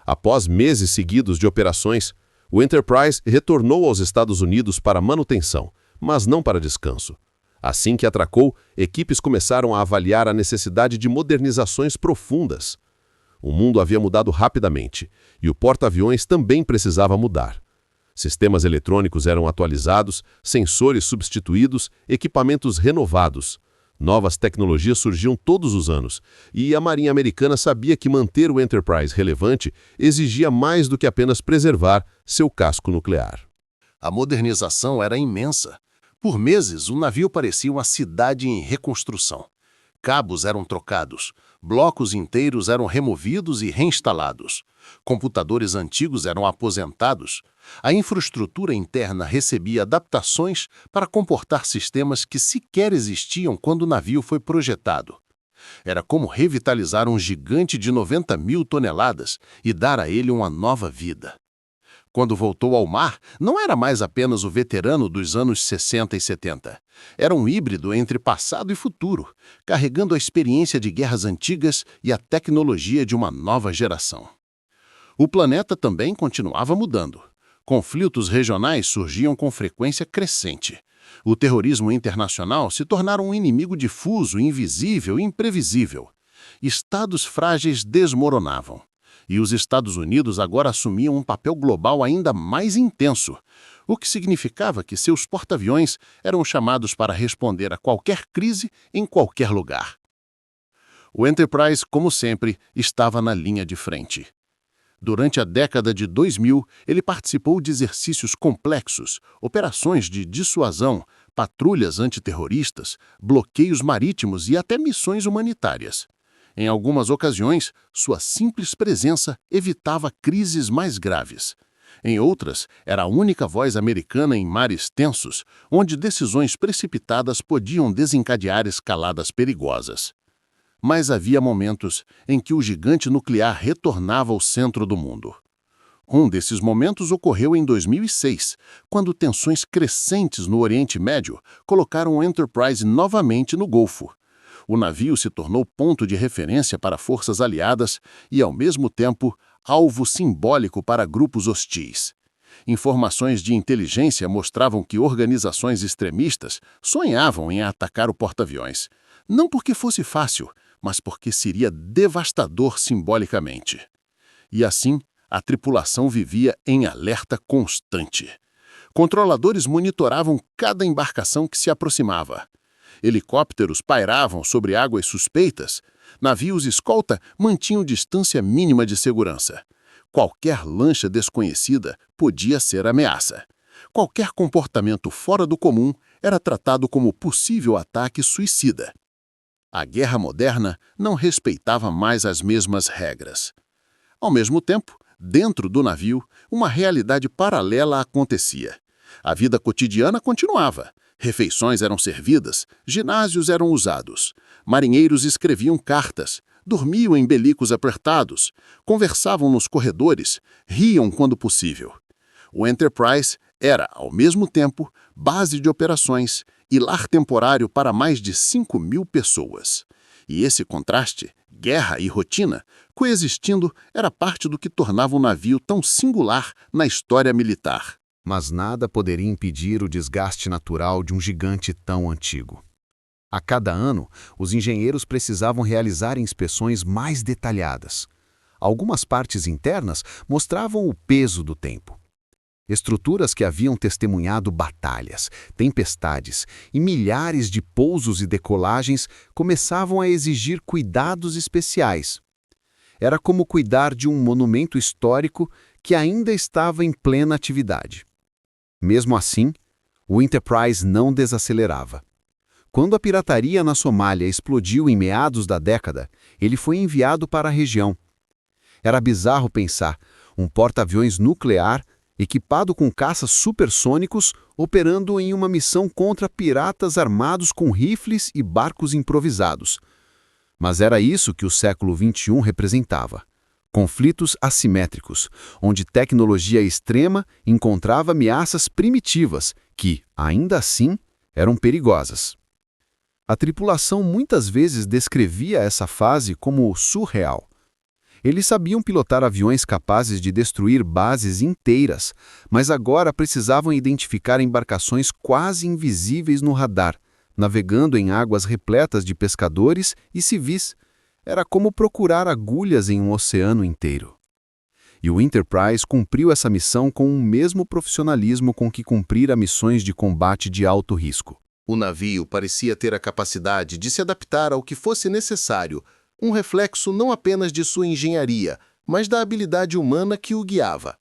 Speaker 4: Após meses seguidos de operações, o Enterprise retornou aos Estados Unidos para manutenção, mas não para descanso. Assim que atracou, equipes começaram a avaliar a necessidade de modernizações profundas. O mundo havia mudado rapidamente, e o porta-aviões também precisava mudar. Sistemas eletrônicos eram atualizados, sensores substituídos, equipamentos renovados. Novas tecnologias surgiam todos os anos, e a Marinha Americana sabia que manter o Enterprise relevante exigia mais do que apenas preservar seu casco nuclear.
Speaker 2: A modernização era imensa. Por meses, o navio parecia uma cidade em reconstrução. Cabos eram trocados, blocos inteiros eram removidos e reinstalados. Computadores antigos eram aposentados. A infraestrutura interna recebia adaptações para comportar sistemas que sequer existiam quando o navio foi projetado. Era como revitalizar um gigante de 90 mil toneladas e dar a ele uma nova vida. Quando voltou ao mar, não era mais apenas o veterano dos anos 60 e 70. Era um híbrido entre passado e futuro, carregando a experiência de guerras antigas e a tecnologia de uma nova geração. O planeta também continuava mudando. Conflitos regionais surgiam com frequência crescente. O terrorismo internacional se tornara um inimigo difuso, invisível e imprevisível. Estados frágeis desmoronavam. E os Estados Unidos agora assumiam um papel global ainda mais intenso, o que significava que seus porta-aviões eram chamados para responder a qualquer crise em qualquer lugar. O Enterprise, como sempre, estava na linha de frente. Durante a década de 2000, ele participou de exercícios complexos, operações de dissuasão, patrulhas antiterroristas, bloqueios marítimos e até missões humanitárias. Em algumas ocasiões, sua simples presença evitava crises mais graves.
Speaker 1: Em outras, era a única voz americana em mares tensos, onde decisões precipitadas podiam desencadear escaladas perigosas. Mas havia momentos em que o gigante nuclear retornava ao centro do mundo. Um desses momentos ocorreu em 2006, quando tensões crescentes no Oriente Médio colocaram o Enterprise novamente no Golfo. O navio se tornou ponto de referência para forças aliadas e, ao mesmo tempo, alvo simbólico para grupos hostis. Informações de inteligência mostravam que organizações extremistas sonhavam em atacar o porta-aviões, não porque fosse fácil, mas porque seria devastador simbolicamente. E assim, a tripulação vivia em alerta constante. Controladores monitoravam cada embarcação que se aproximava. Helicópteros pairavam sobre águas suspeitas. Navios escolta mantinham distância mínima de segurança. Qualquer lancha desconhecida podia ser ameaça. Qualquer comportamento fora do comum era tratado como possível ataque suicida. A guerra moderna não respeitava mais as mesmas regras. Ao mesmo tempo, dentro do navio, uma realidade paralela acontecia. A vida cotidiana continuava. Refeições eram servidas, ginásios eram usados. Marinheiros escreviam cartas, dormiam em belicos apertados, conversavam nos corredores, riam quando possível. O Enterprise era, ao mesmo tempo, base de operações e lar temporário para mais de 5.000 pessoas. E esse contraste, guerra e rotina, coexistindo, era parte do que tornava o navio tão singular na história militar.
Speaker 7: Mas nada poderia impedir o desgaste natural de um gigante tão antigo. A cada ano, os engenheiros precisavam realizar inspeções mais detalhadas. Algumas partes internas mostravam o peso do tempo. Estruturas que haviam testemunhado batalhas, tempestades e milhares de pousos e decolagens começavam a exigir cuidados especiais. Era como cuidar de um monumento histórico que ainda estava em plena atividade. Mesmo assim, o Enterprise não desacelerava. Quando a pirataria na Somália explodiu em meados da década, ele foi enviado para a região. Era bizarro pensar, um porta-aviões nuclear equipado com caças supersônicos, operando em uma missão contra piratas armados com rifles e barcos improvisados. Mas era isso que o século XXI representava. Conflitos assimétricos, onde tecnologia extrema encontrava ameaças primitivas que, ainda assim, eram perigosas. A tripulação muitas vezes descrevia essa fase como surreal. Eles sabiam pilotar aviões capazes de destruir bases inteiras, mas agora precisavam identificar embarcações quase invisíveis no radar, navegando em águas repletas de pescadores e civis. Era como procurar agulhas em um oceano inteiro. E o Enterprise cumpriu essa missão com o mesmo profissionalismo com que cumprira missões de combate de alto risco.
Speaker 3: O navio parecia ter a capacidade de se adaptar ao que fosse necessário, um reflexo não apenas de sua engenharia, mas da habilidade humana que o guiava.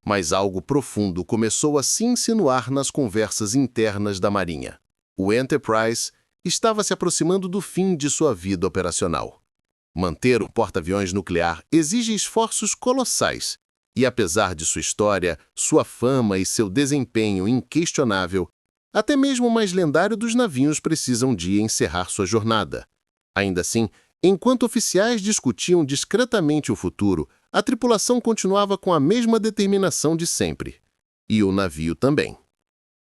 Speaker 3: Mas algo profundo começou a se insinuar nas conversas internas da Marinha. O Enterprise estava se aproximando do fim de sua vida operacional. Manter um porta-aviões nuclear exige esforços colossais, e apesar de sua história, sua fama e seu desempenho inquestionável, até mesmo o mais lendário dos navios precisa um dia encerrar sua jornada. Ainda assim, enquanto oficiais discutiam discretamente o futuro, a tripulação continuava com a mesma determinação de sempre. E o navio também.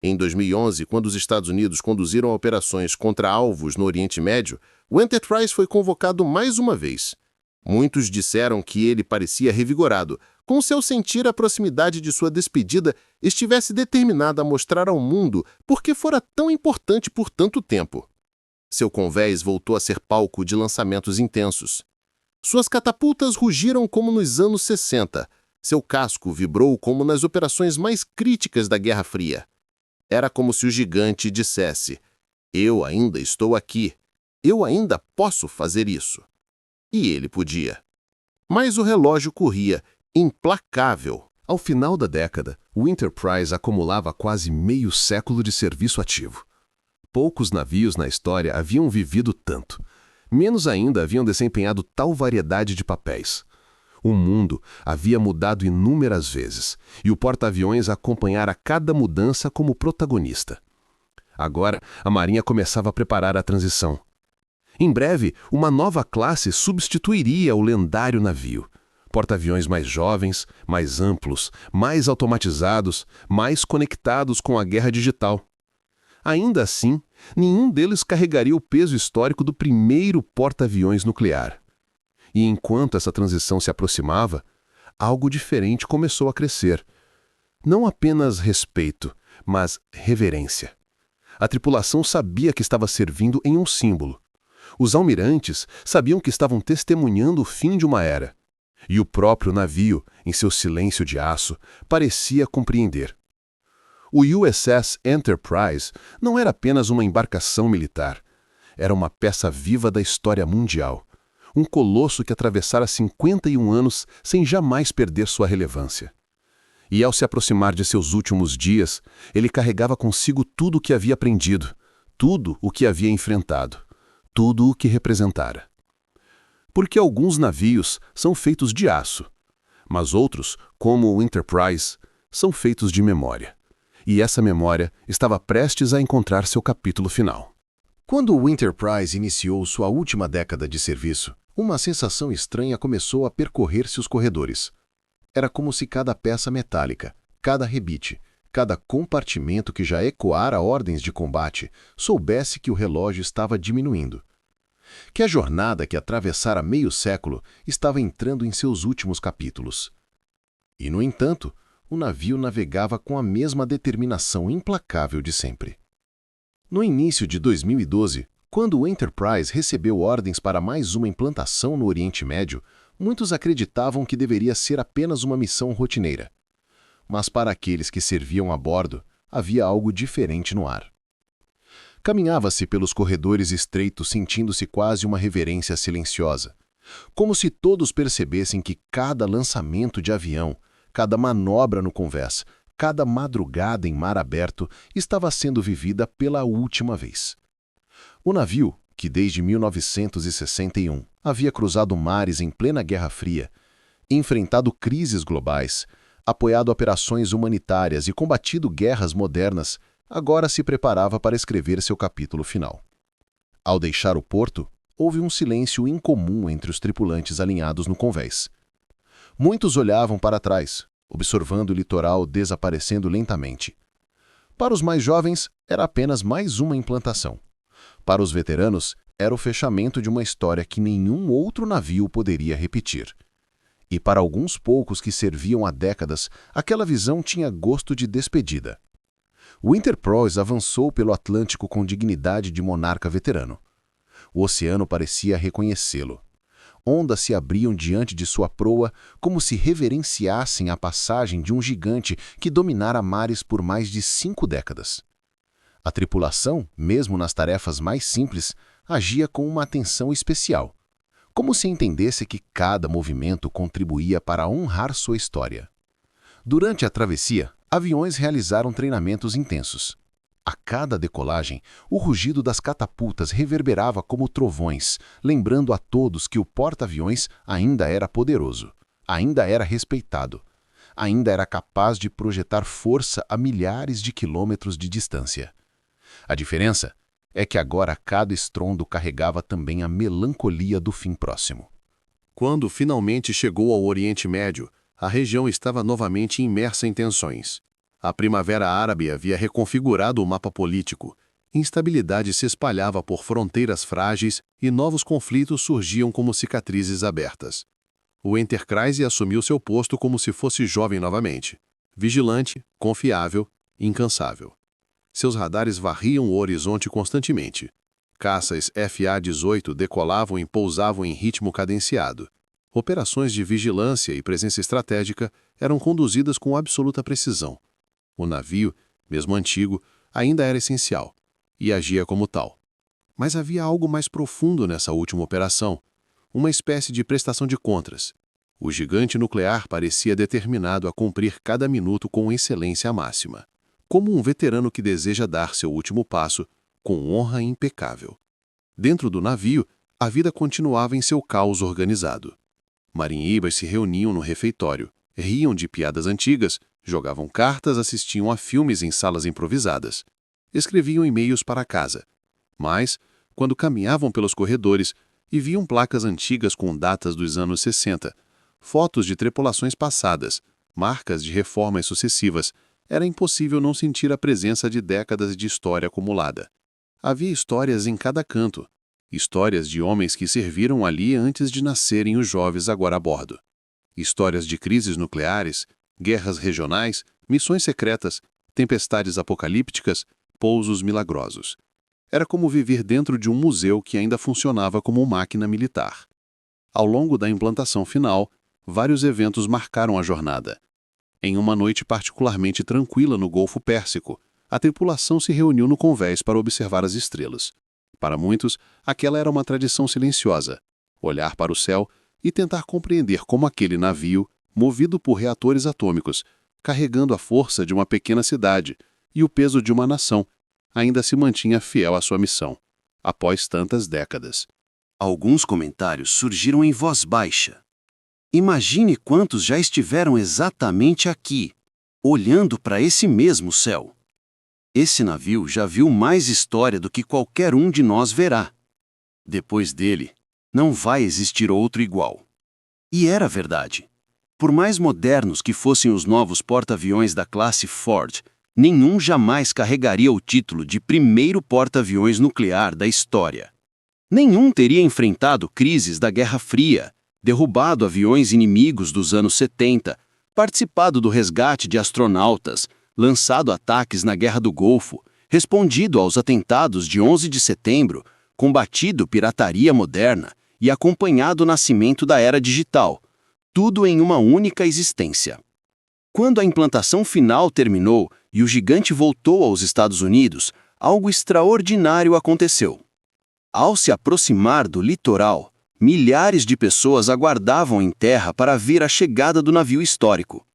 Speaker 3: Em 2011, quando os Estados Unidos conduziram operações contra alvos no Oriente Médio, o Enterprise foi convocado mais uma vez. Muitos disseram que ele parecia revigorado, como se ao sentir a proximidade de sua despedida estivesse determinado a mostrar ao mundo por que fora tão importante por tanto tempo. Seu convés voltou a ser palco de lançamentos intensos. Suas catapultas rugiram como nos anos 60. Seu casco vibrou como nas operações mais críticas da Guerra Fria. Era como se o gigante dissesse: "Eu ainda estou aqui. Eu ainda posso fazer isso." E ele podia. Mas o relógio corria, implacável.
Speaker 2: Ao final da década, o Enterprise acumulava quase meio século de serviço ativo. Poucos navios na história haviam vivido tanto. Menos ainda haviam desempenhado tal variedade de papéis.
Speaker 1: O mundo havia mudado inúmeras vezes, e o porta-aviões acompanhara cada mudança como protagonista. Agora, a Marinha começava a preparar a transição. Em breve, uma nova classe substituiria o lendário navio. Porta-aviões mais jovens, mais amplos, mais automatizados, mais conectados com a guerra digital. Ainda assim, nenhum deles carregaria o peso histórico do primeiro porta-aviões nuclear. E enquanto essa transição se aproximava, algo diferente começou a crescer. Não apenas respeito, mas reverência. A tripulação sabia que estava servindo em um símbolo. Os almirantes sabiam que estavam testemunhando o fim de uma era. E o próprio navio, em seu silêncio de aço, parecia compreender. O USS Enterprise não era apenas uma embarcação militar. Era uma peça viva da história mundial. Um colosso que atravessara 51 anos sem jamais perder sua relevância. E ao se aproximar de seus últimos dias, ele carregava consigo tudo o que havia aprendido, tudo o que havia enfrentado, tudo o que representara. Porque alguns navios são feitos de aço, mas outros, como o Enterprise, são feitos de memória. E essa memória estava prestes a encontrar seu capítulo final.
Speaker 2: Quando o Enterprise iniciou sua última década de serviço, uma sensação estranha começou a percorrer seus corredores. Era como se cada peça metálica, cada rebite, cada compartimento que já ecoara ordens de combate soubesse que o relógio estava diminuindo. Que a jornada que atravessara meio século estava entrando em seus últimos capítulos. E, no entanto, o navio navegava com a mesma determinação implacável de sempre. No início de 2012, quando o Enterprise recebeu ordens para mais uma implantação no Oriente Médio, muitos acreditavam que deveria ser apenas uma missão rotineira. Mas para aqueles que serviam a bordo, havia algo diferente no ar. Caminhava-se pelos corredores estreitos sentindo-se quase uma reverência silenciosa, como se todos percebessem que cada lançamento de avião, cada manobra no convés, cada madrugada em mar aberto estava sendo vivida pela última vez. O navio, que desde 1961 havia cruzado mares em plena Guerra Fria, enfrentado crises globais, apoiado operações humanitárias e combatido guerras modernas, agora se preparava para escrever seu capítulo final. Ao deixar o porto, houve um silêncio incomum entre os tripulantes alinhados no convés. Muitos olhavam para trás, observando o litoral desaparecendo lentamente. Para os mais jovens, era apenas mais uma implantação. Para os veteranos, era o fechamento de uma história que nenhum outro navio poderia repetir. E para alguns poucos que serviam há décadas, aquela visão tinha gosto de despedida. O Enterprise avançou pelo Atlântico com dignidade de monarca veterano. O oceano parecia reconhecê-lo. Ondas se abriam diante de sua proa como se reverenciassem a passagem de um gigante que dominara mares por mais de 5 décadas. A tripulação, mesmo nas tarefas mais simples, agia com uma atenção especial, como se entendesse que cada movimento contribuía para honrar sua história. Durante a travessia, aviões realizaram treinamentos intensos. A cada decolagem, o rugido das catapultas reverberava como trovões, lembrando a todos que o porta-aviões ainda era poderoso, ainda era respeitado, ainda era capaz de projetar força a milhares de quilômetros de distância. A diferença é que agora cada estrondo carregava também a melancolia do fim próximo.
Speaker 3: Quando finalmente chegou ao Oriente Médio, a região estava novamente imersa em tensões. A Primavera Árabe havia reconfigurado o mapa político. Instabilidade se espalhava por fronteiras frágeis e novos conflitos surgiam como cicatrizes abertas. O Enterprise assumiu seu posto como se fosse jovem novamente. Vigilante, confiável, incansável. Seus radares varriam o horizonte constantemente. Caças FA-18 decolavam e pousavam em ritmo cadenciado. Operações de vigilância e presença estratégica eram conduzidas com absoluta precisão. O navio, mesmo antigo, ainda era essencial e agia como tal. Mas havia algo mais profundo nessa última operação, uma espécie de prestação de contas. O gigante nuclear parecia determinado a cumprir cada minuto com excelência máxima, como um veterano que deseja dar seu último passo com honra impecável. Dentro do navio, a vida continuava em seu caos organizado.
Speaker 1: Marinheiros se reuniam no refeitório, riam de piadas antigas, jogavam cartas, assistiam a filmes em salas improvisadas. Escreviam e-mails para casa. Mas, quando caminhavam pelos corredores e viam placas antigas com datas dos anos 60, fotos de tripulações passadas, marcas de reformas sucessivas, era impossível não sentir a presença de décadas de história acumulada. Havia histórias em cada canto, histórias de homens que serviram ali antes de nascerem os jovens agora a bordo. Histórias de crises nucleares, guerras regionais, missões secretas, tempestades apocalípticas, pousos milagrosos. Era como viver dentro de um museu que ainda funcionava como máquina militar. Ao longo da implantação final, vários eventos marcaram a jornada. Em uma noite particularmente tranquila no Golfo Pérsico, a tripulação se reuniu no convés para observar as estrelas. Para muitos, aquela era uma tradição silenciosa. Olhar para o céu e tentar compreender como aquele navio, movido por reatores atômicos, carregando a força de uma pequena cidade e o peso de uma nação, ainda se mantinha fiel à sua missão, após tantas décadas.
Speaker 2: Alguns comentários surgiram em voz baixa. Imagine quantos já estiveram exatamente aqui, olhando para esse mesmo céu. Esse navio já viu mais história do que qualquer um de nós verá. Depois dele, não vai existir outro igual. E era verdade. Por mais modernos que fossem os novos porta-aviões da classe Ford, nenhum jamais carregaria o título de primeiro porta-aviões nuclear da história. Nenhum teria enfrentado crises da Guerra Fria, derrubado aviões inimigos dos anos 70, participado do resgate de astronautas, lançado ataques na Guerra do Golfo, respondido aos atentados de 11 de setembro, combatido pirataria moderna e acompanhado o nascimento da era digital, tudo em uma única existência. Quando a implantação final terminou e o gigante voltou aos Estados Unidos, algo extraordinário aconteceu. Ao se aproximar do litoral, milhares de pessoas aguardavam em terra para ver a chegada do navio histórico.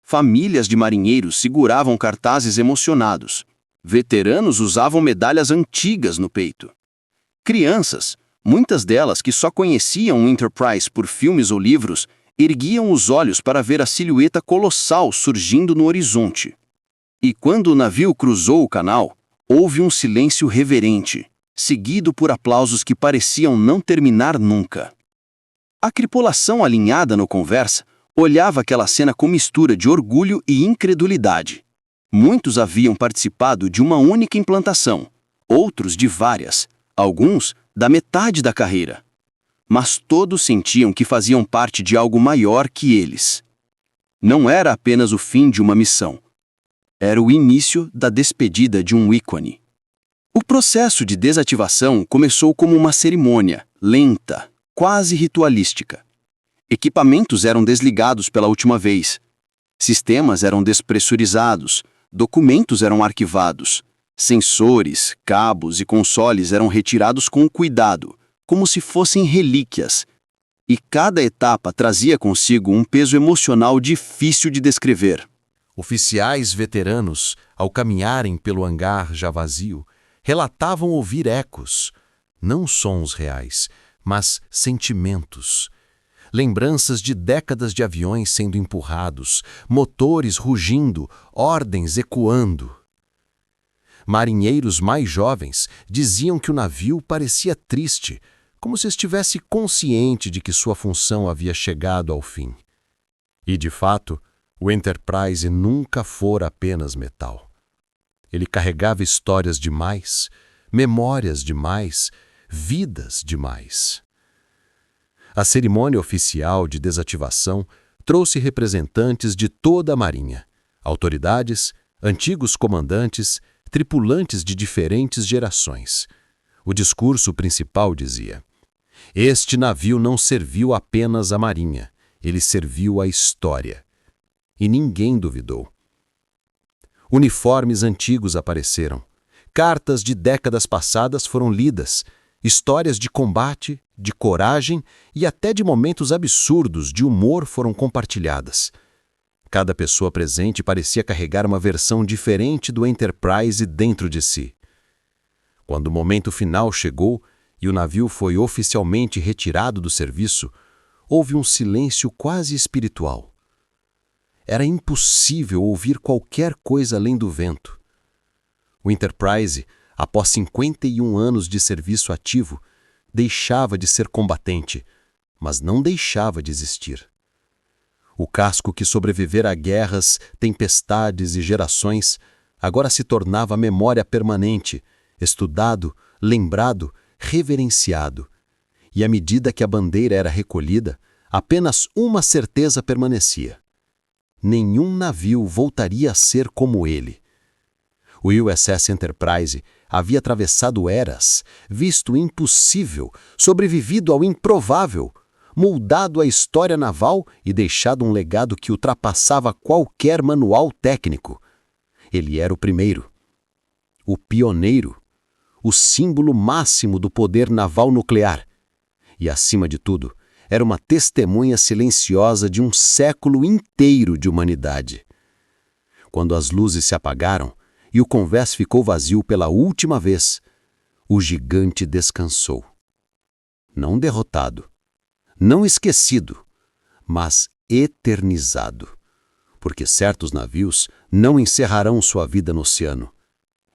Speaker 2: Famílias de marinheiros seguravam cartazes emocionados. Veteranos usavam medalhas antigas no peito. Crianças, muitas delas que só conheciam o Enterprise por filmes ou livros, erguiam os olhos para ver a silhueta colossal surgindo no horizonte. E quando o navio cruzou o canal, houve um silêncio reverente, seguido por aplausos que pareciam não terminar nunca. A tripulação alinhada no conversa olhava aquela cena com mistura de orgulho e incredulidade. Muitos haviam participado de uma única implantação, outros de várias, alguns da metade da carreira. Mas todos sentiam que faziam parte de algo maior que eles. Não era apenas o fim de uma missão. Era o início da despedida de um ícone. O processo de desativação começou como uma cerimônia, lenta, quase ritualística. Equipamentos eram desligados pela última vez. Sistemas eram despressurizados, documentos eram arquivados, sensores, cabos e consoles eram retirados com cuidado, como se fossem relíquias. E cada etapa trazia consigo um peso emocional difícil de descrever.
Speaker 4: Oficiais veteranos, ao caminharem pelo hangar já vazio, relatavam ouvir ecos, não sons reais, mas sentimentos. Lembranças de décadas de aviões sendo empurrados, motores rugindo, ordens ecoando. Marinheiros mais jovens diziam que o navio parecia triste, como se estivesse consciente de que sua função havia chegado ao fim. E, de fato, o Enterprise nunca fora apenas metal. Ele carregava histórias demais, memórias demais, vidas demais. A cerimônia oficial de desativação trouxe representantes de toda a Marinha, autoridades, antigos comandantes, tripulantes de diferentes gerações. O discurso principal dizia: "Este navio não serviu apenas à Marinha, ele serviu à história." E ninguém duvidou. Uniformes antigos apareceram. Cartas de décadas passadas foram lidas. Histórias de combate, de coragem e até de momentos absurdos de humor foram compartilhadas. Cada pessoa presente parecia carregar uma versão diferente do Enterprise dentro de si. Quando o momento final chegou e o navio foi oficialmente retirado do serviço,
Speaker 2: houve um silêncio quase espiritual. Era impossível ouvir qualquer coisa além do vento. O Enterprise, após 51 anos de serviço ativo, deixava de ser combatente, mas não deixava de existir. O casco que sobrevivera a guerras, tempestades e gerações agora se tornava memória permanente, estudado, lembrado, reverenciado. E à medida que a bandeira era recolhida, apenas uma certeza permanecia: nenhum navio voltaria a ser como ele. O USS Enterprise havia atravessado eras, visto o impossível, sobrevivido ao improvável, moldado a história naval e deixado um legado que ultrapassava qualquer manual técnico. Ele era o primeiro, o pioneiro, o símbolo máximo do poder naval nuclear. E, acima de tudo, era uma testemunha silenciosa de um século inteiro de humanidade. Quando as luzes se apagaram e o convés ficou vazio pela última vez, o gigante descansou. Não derrotado, não esquecido, mas eternizado. Porque certos navios não encerrarão sua vida no oceano,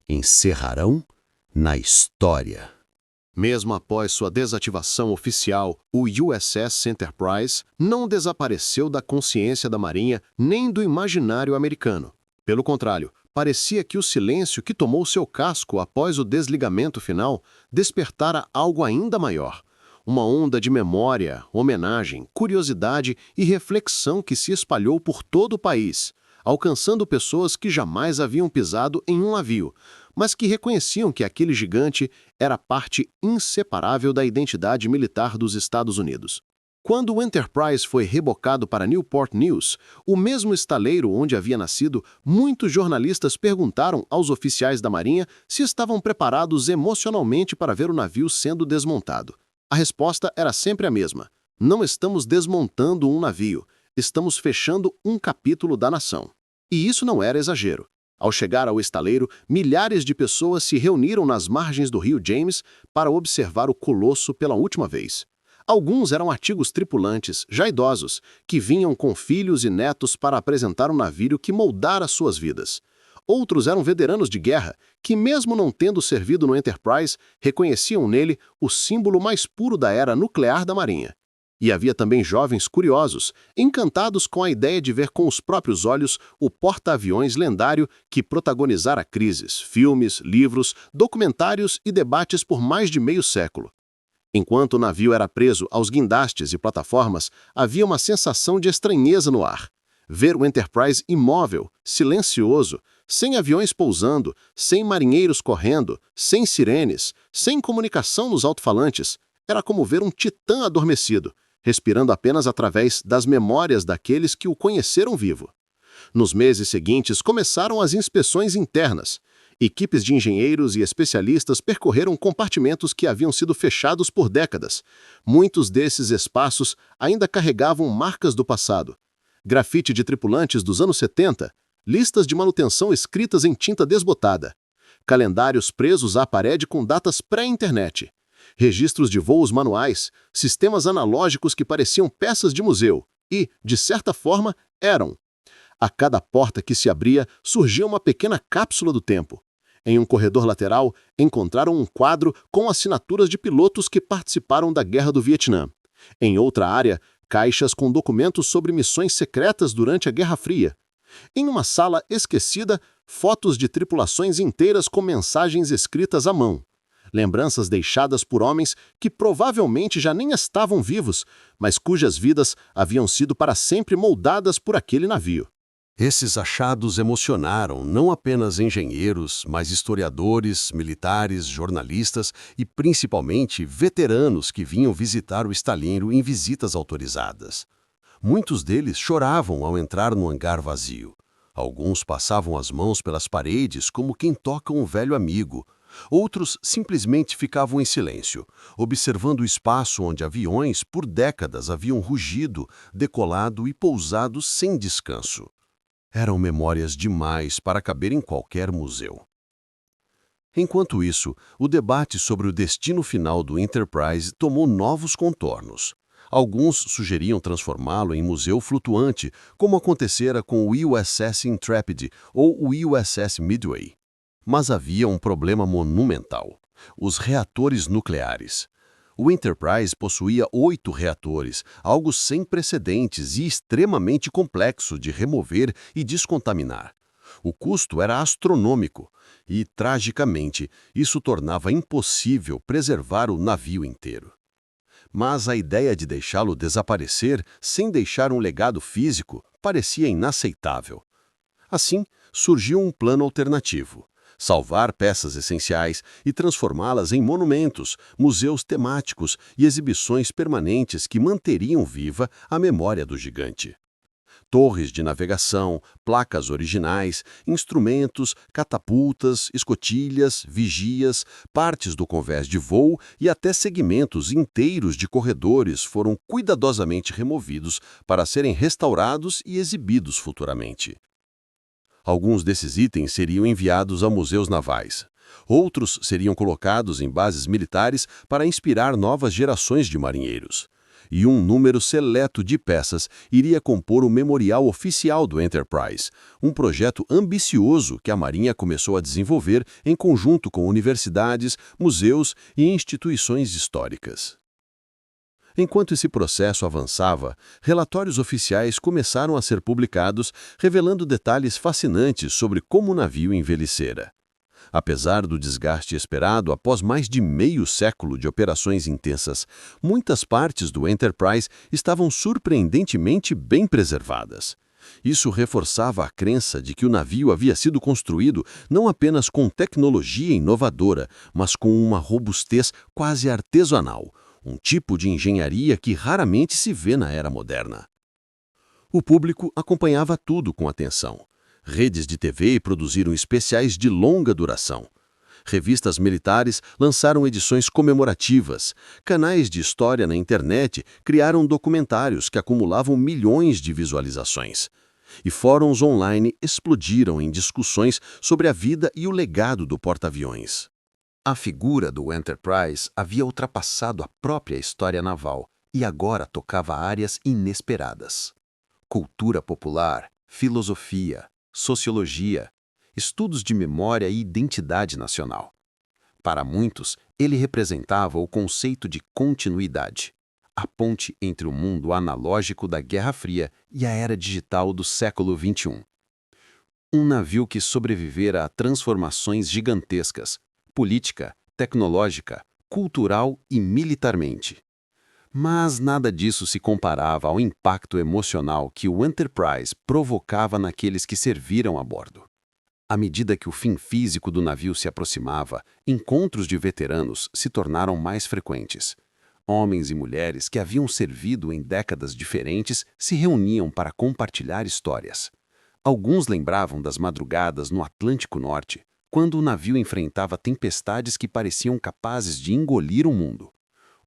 Speaker 2: encerrarão na história.
Speaker 3: Mesmo após sua desativação oficial, o USS Enterprise não desapareceu da consciência da Marinha nem do imaginário americano. Pelo contrário, parecia que o silêncio que tomou seu casco após o desligamento final despertara algo ainda maior. Uma onda de memória, homenagem, curiosidade e reflexão que se espalhou por todo o país, alcançando pessoas que jamais haviam pisado em um navio, mas que reconheciam que aquele gigante era parte inseparável da identidade militar dos Estados Unidos. Quando o Enterprise foi rebocado para Newport News, o mesmo estaleiro onde havia nascido, muitos jornalistas perguntaram aos oficiais da Marinha se estavam preparados emocionalmente para ver o navio sendo desmontado. A resposta era sempre a mesma: não estamos desmontando um navio, estamos fechando um capítulo da nação. E isso não era exagero. Ao chegar ao estaleiro, milhares de pessoas se reuniram nas margens do rio James para observar o colosso pela última vez. Alguns eram antigos tripulantes, já idosos, que vinham com filhos e netos para apresentar um navio que moldara suas vidas. Outros eram veteranos de guerra, que mesmo não tendo servido no Enterprise, reconheciam nele o símbolo mais puro da era nuclear da Marinha. E havia também jovens curiosos, encantados com a ideia de ver com os próprios olhos o porta-aviões lendário que protagonizara crises, filmes, livros, documentários e debates por mais de meio século. Enquanto o navio era preso aos guindastes e plataformas, havia uma sensação de estranheza no ar. Ver o Enterprise imóvel, silencioso, sem aviões pousando, sem marinheiros correndo, sem sirenes, sem comunicação nos alto-falantes, era como ver um titã adormecido, respirando apenas através das memórias daqueles que o conheceram vivo. Nos meses seguintes começaram as inspeções internas. Equipes de engenheiros e especialistas percorreram compartimentos que haviam sido fechados por décadas. Muitos desses espaços ainda carregavam marcas do passado. Grafite de tripulantes dos anos 70, listas de manutenção escritas em tinta desbotada, calendários presos à parede com datas pré-internet, registros de voos manuais, sistemas analógicos que pareciam peças de museu e, de certa forma, eram. A cada porta que se abria, surgia uma pequena cápsula do tempo. Em um corredor lateral, encontraram um quadro com assinaturas de pilotos que participaram da Guerra do Vietnã. Em outra área, caixas com documentos sobre missões secretas durante a Guerra Fria. Em uma sala esquecida, fotos de tripulações inteiras com mensagens escritas à mão. Lembranças deixadas por homens que provavelmente já nem estavam vivos, mas cujas vidas haviam sido para sempre moldadas por aquele navio.
Speaker 5: Esses achados emocionaram não apenas engenheiros, mas historiadores, militares, jornalistas e principalmente veteranos que vinham visitar o estaleiro em visitas autorizadas. Muitos deles choravam ao entrar no hangar vazio. Alguns passavam as mãos pelas paredes como quem toca um velho amigo. Outros simplesmente ficavam em silêncio, observando o espaço onde aviões por décadas haviam rugido, decolado e pousado sem descanso. Eram memórias demais para caber em qualquer museu. Enquanto isso, o debate sobre o destino final do Enterprise tomou novos contornos. Alguns sugeriam transformá-lo em museu flutuante, como acontecera com o USS Intrepid ou o USS Midway. Mas havia um problema monumental: os reatores nucleares. O Enterprise possuía 8 reatores, algo sem precedentes e extremamente complexo de remover e descontaminar. O custo era astronômico e, tragicamente, isso tornava impossível preservar o navio inteiro. Mas a ideia de deixá-lo desaparecer sem deixar um legado físico parecia inaceitável. Assim, surgiu um plano alternativo: salvar peças essenciais e transformá-las em monumentos, museus temáticos e exibições permanentes que manteriam viva a memória do gigante. Torres de navegação, placas originais, instrumentos, catapultas, escotilhas, vigias, partes do convés de voo e até segmentos inteiros de corredores foram cuidadosamente removidos para serem restaurados e exibidos futuramente. Alguns desses itens seriam enviados a museus navais. Outros seriam colocados em bases militares para inspirar novas gerações de marinheiros. E um número seleto de peças iria compor o memorial oficial do Enterprise, um projeto ambicioso que a Marinha começou a desenvolver em conjunto com universidades, museus e instituições históricas. Enquanto esse processo avançava, relatórios oficiais começaram a ser publicados, revelando detalhes fascinantes sobre como o navio envelhecera. Apesar do desgaste esperado após mais de meio século de operações intensas, muitas partes do Enterprise estavam surpreendentemente bem preservadas. Isso reforçava a crença de que o navio havia sido construído não apenas com tecnologia inovadora, mas com uma robustez quase artesanal, um tipo de engenharia que raramente se vê na era moderna. O público acompanhava tudo com atenção. Redes de TV produziram especiais de longa duração. Revistas militares lançaram edições comemorativas. Canais de história na internet criaram documentários que acumulavam milhões de visualizações. E fóruns online explodiram em discussões sobre a vida e o legado do porta-aviões. A figura do Enterprise havia ultrapassado a própria história naval e agora tocava áreas inesperadas. Cultura popular, filosofia, sociologia, estudos de memória e identidade nacional. Para muitos, ele representava o conceito de continuidade, a ponte entre o mundo analógico da Guerra Fria e a era digital do século XXI. Um navio que sobrevivera a transformações gigantescas, política, tecnológica, cultural e militarmente. Mas nada disso se comparava ao impacto emocional que o Enterprise provocava naqueles que serviram a bordo. À medida que o fim físico do navio se aproximava, encontros de veteranos se tornaram mais frequentes. Homens e mulheres que haviam servido em décadas diferentes se reuniam para compartilhar histórias. Alguns lembravam das madrugadas no Atlântico Norte, quando o navio enfrentava tempestades que pareciam capazes de engolir o mundo.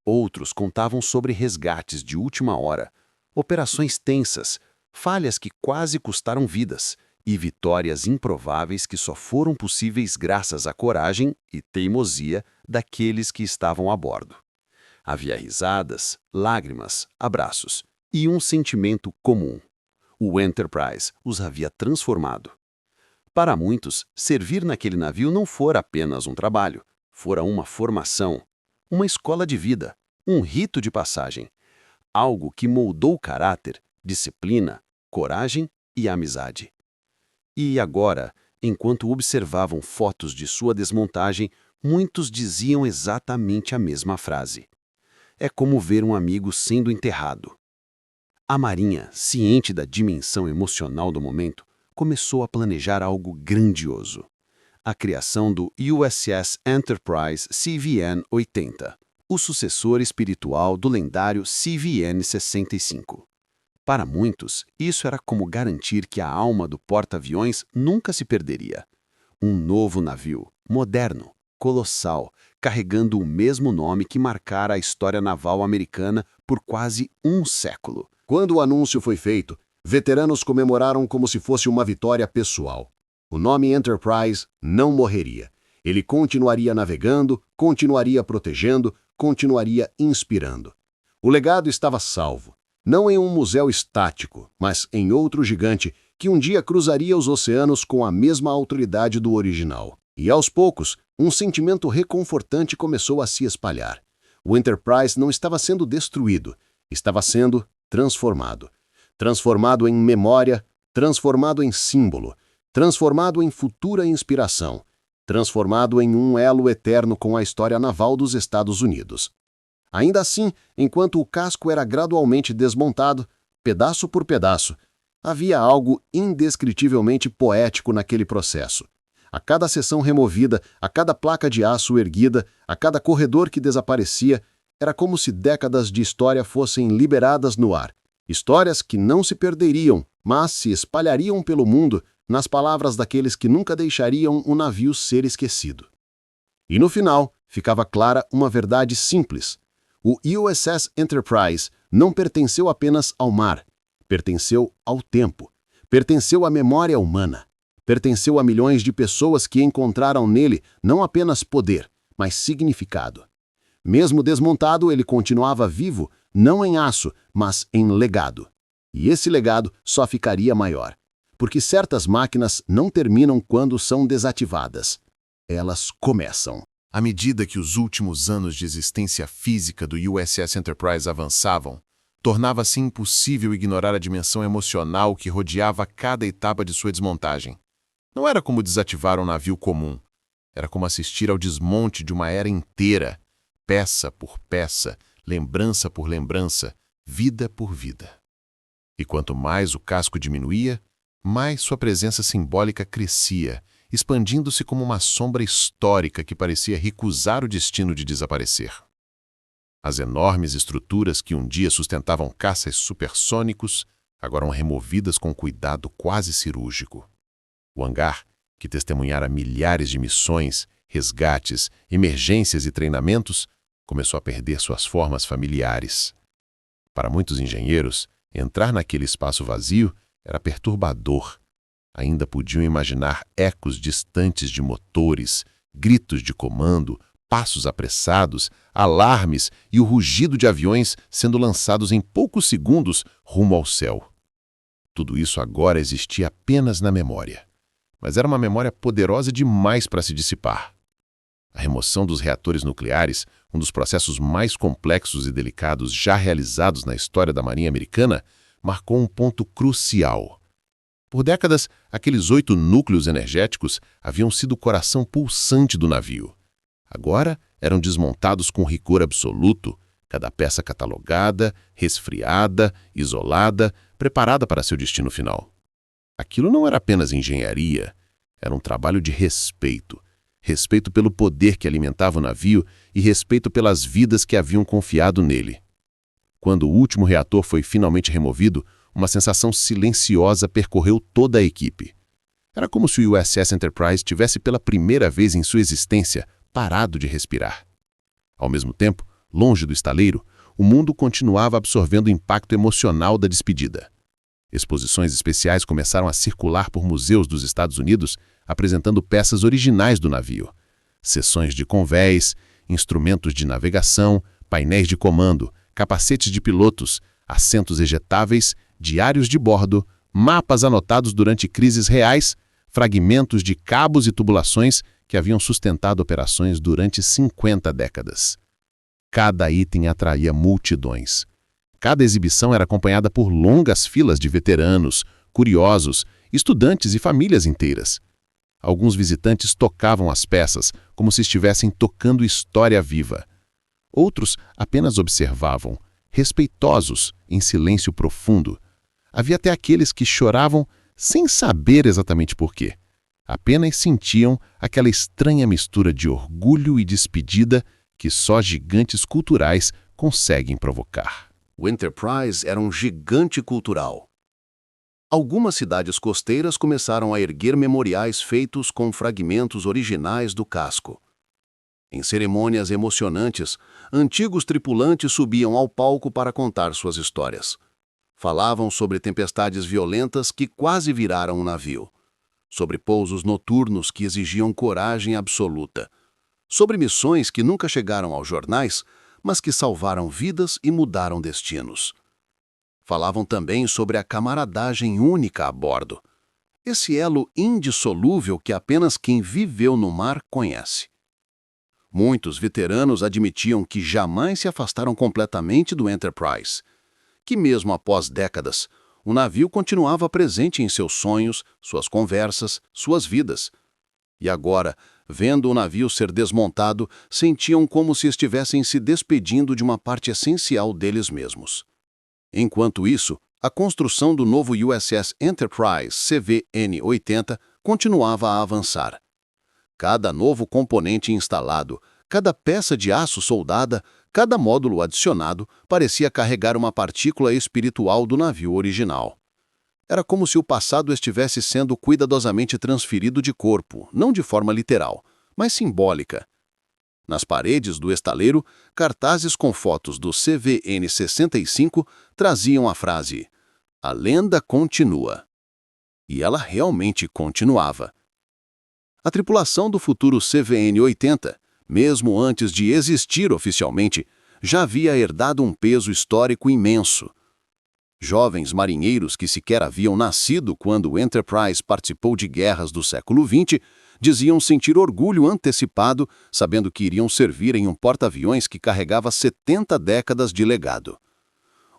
Speaker 5: Outros contavam sobre resgates de última hora, operações tensas, falhas que quase custaram vidas e vitórias improváveis que só foram possíveis graças à coragem e teimosia daqueles que estavam a bordo. Havia risadas, lágrimas, abraços e um sentimento comum. O Enterprise os havia transformado. Para muitos, servir naquele navio não fora apenas um trabalho, fora uma formação, uma escola de vida, um rito de passagem, algo que moldou caráter, disciplina, coragem e amizade. E agora, enquanto observavam fotos de sua desmontagem, muitos diziam exatamente a mesma frase. É como ver um amigo sendo enterrado. A Marinha, ciente da dimensão emocional do momento, começou a planejar algo grandioso: a criação do USS Enterprise CVN-80, o sucessor espiritual do lendário CVN-65. Para muitos, isso era como garantir que a alma do porta-aviões nunca se perderia. Um novo navio, moderno, colossal, carregando o mesmo nome que marcara a história naval americana por quase um século.
Speaker 2: Quando o anúncio foi feito, veteranos comemoraram como se fosse uma vitória pessoal. O nome Enterprise não morreria. Ele continuaria navegando, continuaria protegendo, continuaria inspirando. O legado estava salvo, não em um museu estático, mas em outro gigante que um dia cruzaria os oceanos com a mesma autoridade do original. E aos poucos, um sentimento reconfortante começou a se espalhar. O Enterprise não estava sendo destruído, estava sendo transformado. Transformado em memória, transformado em símbolo, transformado em futura inspiração, transformado em um elo eterno com a história naval dos Estados Unidos. Ainda assim, enquanto o casco era gradualmente desmontado, pedaço por pedaço, havia algo indescritivelmente poético naquele processo. A cada seção removida, a cada placa de aço erguida, a cada corredor que desaparecia, era como se décadas de história fossem liberadas no ar. Histórias que não se perderiam, mas se espalhariam pelo mundo nas palavras daqueles que nunca deixariam o navio ser esquecido. E no final, ficava clara uma verdade simples. O USS Enterprise não pertenceu apenas ao mar, pertenceu ao tempo, pertenceu à memória humana, pertenceu a milhões de pessoas que encontraram nele não apenas poder, mas significado. Mesmo desmontado, ele continuava vivo, não em aço, mas em legado. E esse legado só ficaria maior, porque certas máquinas não terminam quando são desativadas. Elas começam.
Speaker 4: À medida que os últimos anos de existência física do USS Enterprise avançavam, tornava-se impossível ignorar a dimensão emocional que rodeava cada etapa de sua desmontagem. Não era como desativar um navio comum. Era como assistir ao desmonte de uma era inteira, peça por peça, lembrança por lembrança, vida por vida. E quanto mais o casco diminuía, mais sua presença simbólica crescia, expandindo-se como uma sombra histórica que parecia recusar o destino de desaparecer. As enormes estruturas que um dia sustentavam caças supersônicos agora eram removidas com cuidado quase cirúrgico. O hangar, que testemunhara milhares de missões, resgates, emergências e treinamentos, começou a perder suas formas familiares. Para muitos engenheiros, entrar naquele espaço vazio era perturbador. Ainda podiam imaginar ecos distantes de motores, gritos de comando, passos apressados, alarmes e o rugido de aviões sendo lançados em poucos segundos rumo ao céu. Tudo isso agora existia apenas na memória, mas era uma memória poderosa demais para se dissipar. A remoção dos reatores nucleares, um dos processos mais complexos e delicados já realizados na história da Marinha Americana, marcou um ponto crucial. Por décadas, aqueles 8 núcleos energéticos haviam sido o coração pulsante do navio. Agora eram desmontados com rigor absoluto, cada peça catalogada, resfriada, isolada, preparada para seu destino final. Aquilo não era apenas engenharia, era um trabalho de respeito. Respeito pelo poder que alimentava o navio e respeito pelas vidas que haviam confiado nele. Quando o último reator foi finalmente removido, uma sensação silenciosa percorreu toda a equipe. Era como se o USS Enterprise tivesse pela primeira vez em sua existência parado de respirar. Ao mesmo tempo, longe do estaleiro, o mundo continuava absorvendo o impacto emocional da despedida. Exposições especiais começaram a circular por museus dos Estados Unidos, apresentando peças originais do navio. Seções de convés, instrumentos de navegação, painéis de comando, capacetes de pilotos, assentos ejetáveis, diários de bordo, mapas anotados durante crises reais, fragmentos de cabos e tubulações que haviam sustentado operações durante 50 décadas. Cada item atraía multidões. Cada exibição era acompanhada por longas filas de veteranos, curiosos, estudantes e famílias inteiras. Alguns visitantes tocavam as peças como se estivessem tocando história viva. Outros apenas observavam, respeitosos, em silêncio profundo. Havia até aqueles que choravam sem saber exatamente por quê. Apenas sentiam aquela estranha mistura de orgulho e despedida que só gigantes culturais conseguem provocar.
Speaker 2: O Enterprise era um gigante cultural. Algumas cidades costeiras começaram a erguer memoriais feitos com fragmentos originais do casco. Em cerimônias emocionantes, antigos tripulantes subiam ao palco para contar suas histórias. Falavam sobre tempestades violentas que quase viraram um navio, sobre pousos noturnos que exigiam coragem absoluta, sobre missões que nunca chegaram aos jornais, mas que salvaram vidas e mudaram destinos. Falavam também sobre a camaradagem única a bordo, esse elo indissolúvel que apenas quem viveu no mar conhece. Muitos veteranos admitiam que jamais se afastaram completamente do Enterprise, que mesmo após décadas, o navio continuava presente em seus sonhos, suas conversas, suas vidas. E agora, vendo o navio ser desmontado, sentiam como se estivessem se despedindo de uma parte essencial deles mesmos. Enquanto isso, a construção do novo USS Enterprise CVN-80 continuava a avançar. Cada novo componente instalado, cada peça de aço soldada, cada módulo adicionado parecia carregar uma partícula espiritual do navio original. Era como se o passado estivesse sendo cuidadosamente transferido de corpo, não de forma literal, mas simbólica. Nas paredes do estaleiro, cartazes com fotos do CVN-65 traziam a frase "A lenda continua". E ela realmente continuava. A tripulação do futuro CVN-80, mesmo antes de existir oficialmente, já havia herdado um peso histórico imenso. Jovens marinheiros que sequer haviam nascido quando o Enterprise participou de guerras do século XX diziam sentir orgulho antecipado, sabendo que iriam servir em um porta-aviões que carregava 70 décadas de legado.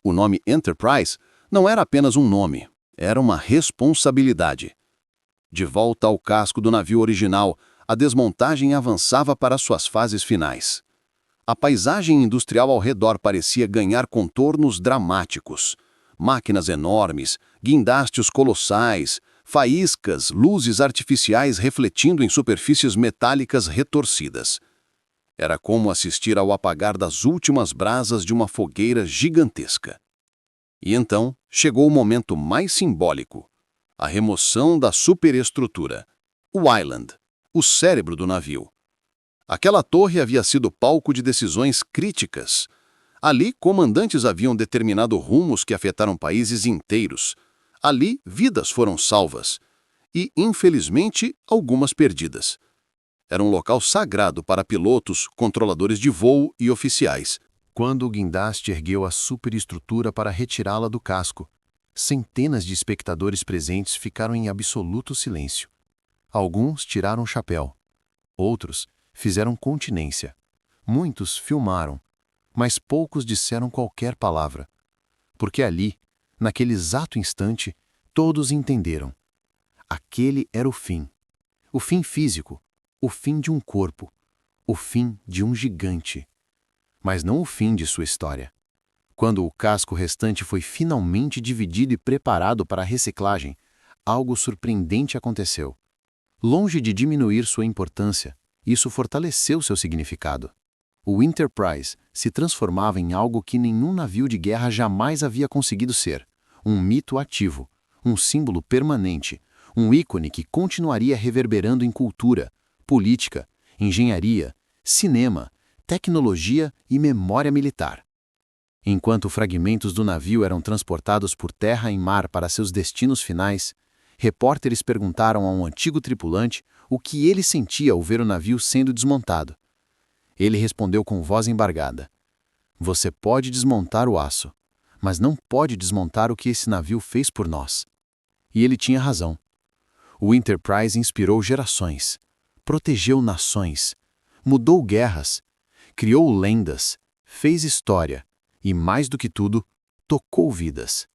Speaker 2: O nome Enterprise não era apenas um nome, era uma responsabilidade. De volta ao casco do navio original, a desmontagem avançava para suas fases finais. A paisagem industrial ao redor parecia ganhar contornos dramáticos. Máquinas enormes, guindastes colossais, faíscas, luzes artificiais refletindo em superfícies metálicas retorcidas. Era como assistir ao apagar das últimas brasas de uma fogueira gigantesca. E então chegou o momento mais simbólico: a remoção da superestrutura, o Island, o cérebro do navio. Aquela torre havia sido palco de decisões críticas. Ali, comandantes haviam determinado rumos que afetaram países inteiros. Ali, vidas foram salvas. E, infelizmente, algumas perdidas. Era um local sagrado para pilotos, controladores de voo e oficiais.
Speaker 7: Quando o guindaste ergueu a superestrutura para retirá-la do casco, centenas de espectadores presentes ficaram em absoluto silêncio. Alguns tiraram o chapéu. Outros fizeram continência. Muitos filmaram, mas poucos disseram qualquer palavra. Porque ali, naquele exato instante, todos entenderam. Aquele era o fim. O fim físico, o fim de um corpo, o fim de um gigante. Mas não o fim de sua história. Quando o casco restante foi finalmente dividido e preparado para a reciclagem, algo surpreendente aconteceu. Longe de diminuir sua importância, isso fortaleceu seu significado. O Enterprise se transformava em algo que nenhum navio de guerra jamais havia conseguido ser: um mito ativo, um símbolo permanente, um ícone que continuaria reverberando em cultura, política, engenharia, cinema, tecnologia e memória militar. Enquanto fragmentos do navio eram transportados por terra e mar para seus destinos finais, repórteres perguntaram a um antigo tripulante o que ele sentia ao ver o navio sendo desmontado. Ele respondeu com voz embargada: "Você pode desmontar o aço, mas não pode desmontar o que esse navio fez por nós." E ele tinha razão. O Enterprise inspirou gerações, protegeu nações, mudou guerras, criou lendas, fez história e, mais do que tudo, tocou vidas.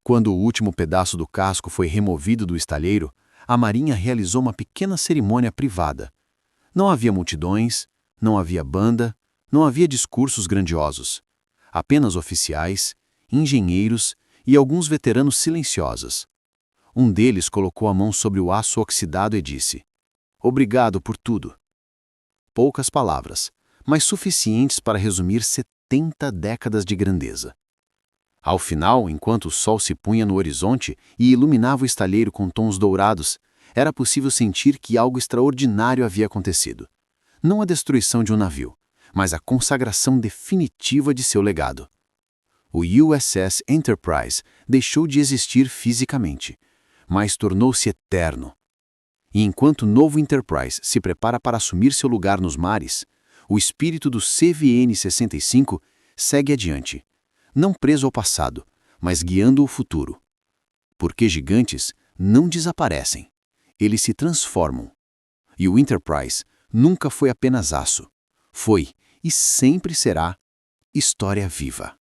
Speaker 7: Quando o último pedaço do casco foi removido do estalheiro, a Marinha realizou uma pequena cerimônia privada. Não havia multidões, não havia banda, não havia discursos grandiosos. Apenas oficiais, engenheiros e alguns veteranos silenciosos. Um deles colocou a mão sobre o aço oxidado e disse: "Obrigado por tudo." Poucas palavras, mas suficientes para resumir 70 décadas de grandeza. Ao final, enquanto o sol se punha no horizonte e iluminava o estalheiro com tons dourados, era possível sentir que algo extraordinário havia acontecido. Não a destruição de um navio, mas a consagração definitiva de seu legado. O USS Enterprise deixou de existir fisicamente, mas tornou-se eterno. E enquanto o novo Enterprise se prepara para assumir seu lugar nos mares,
Speaker 2: O espírito do CVN-65 segue adiante, não preso ao passado, mas guiando o futuro. Porque gigantes não desaparecem, eles se transformam. E o Enterprise nunca foi apenas aço. Foi, e sempre será, história viva.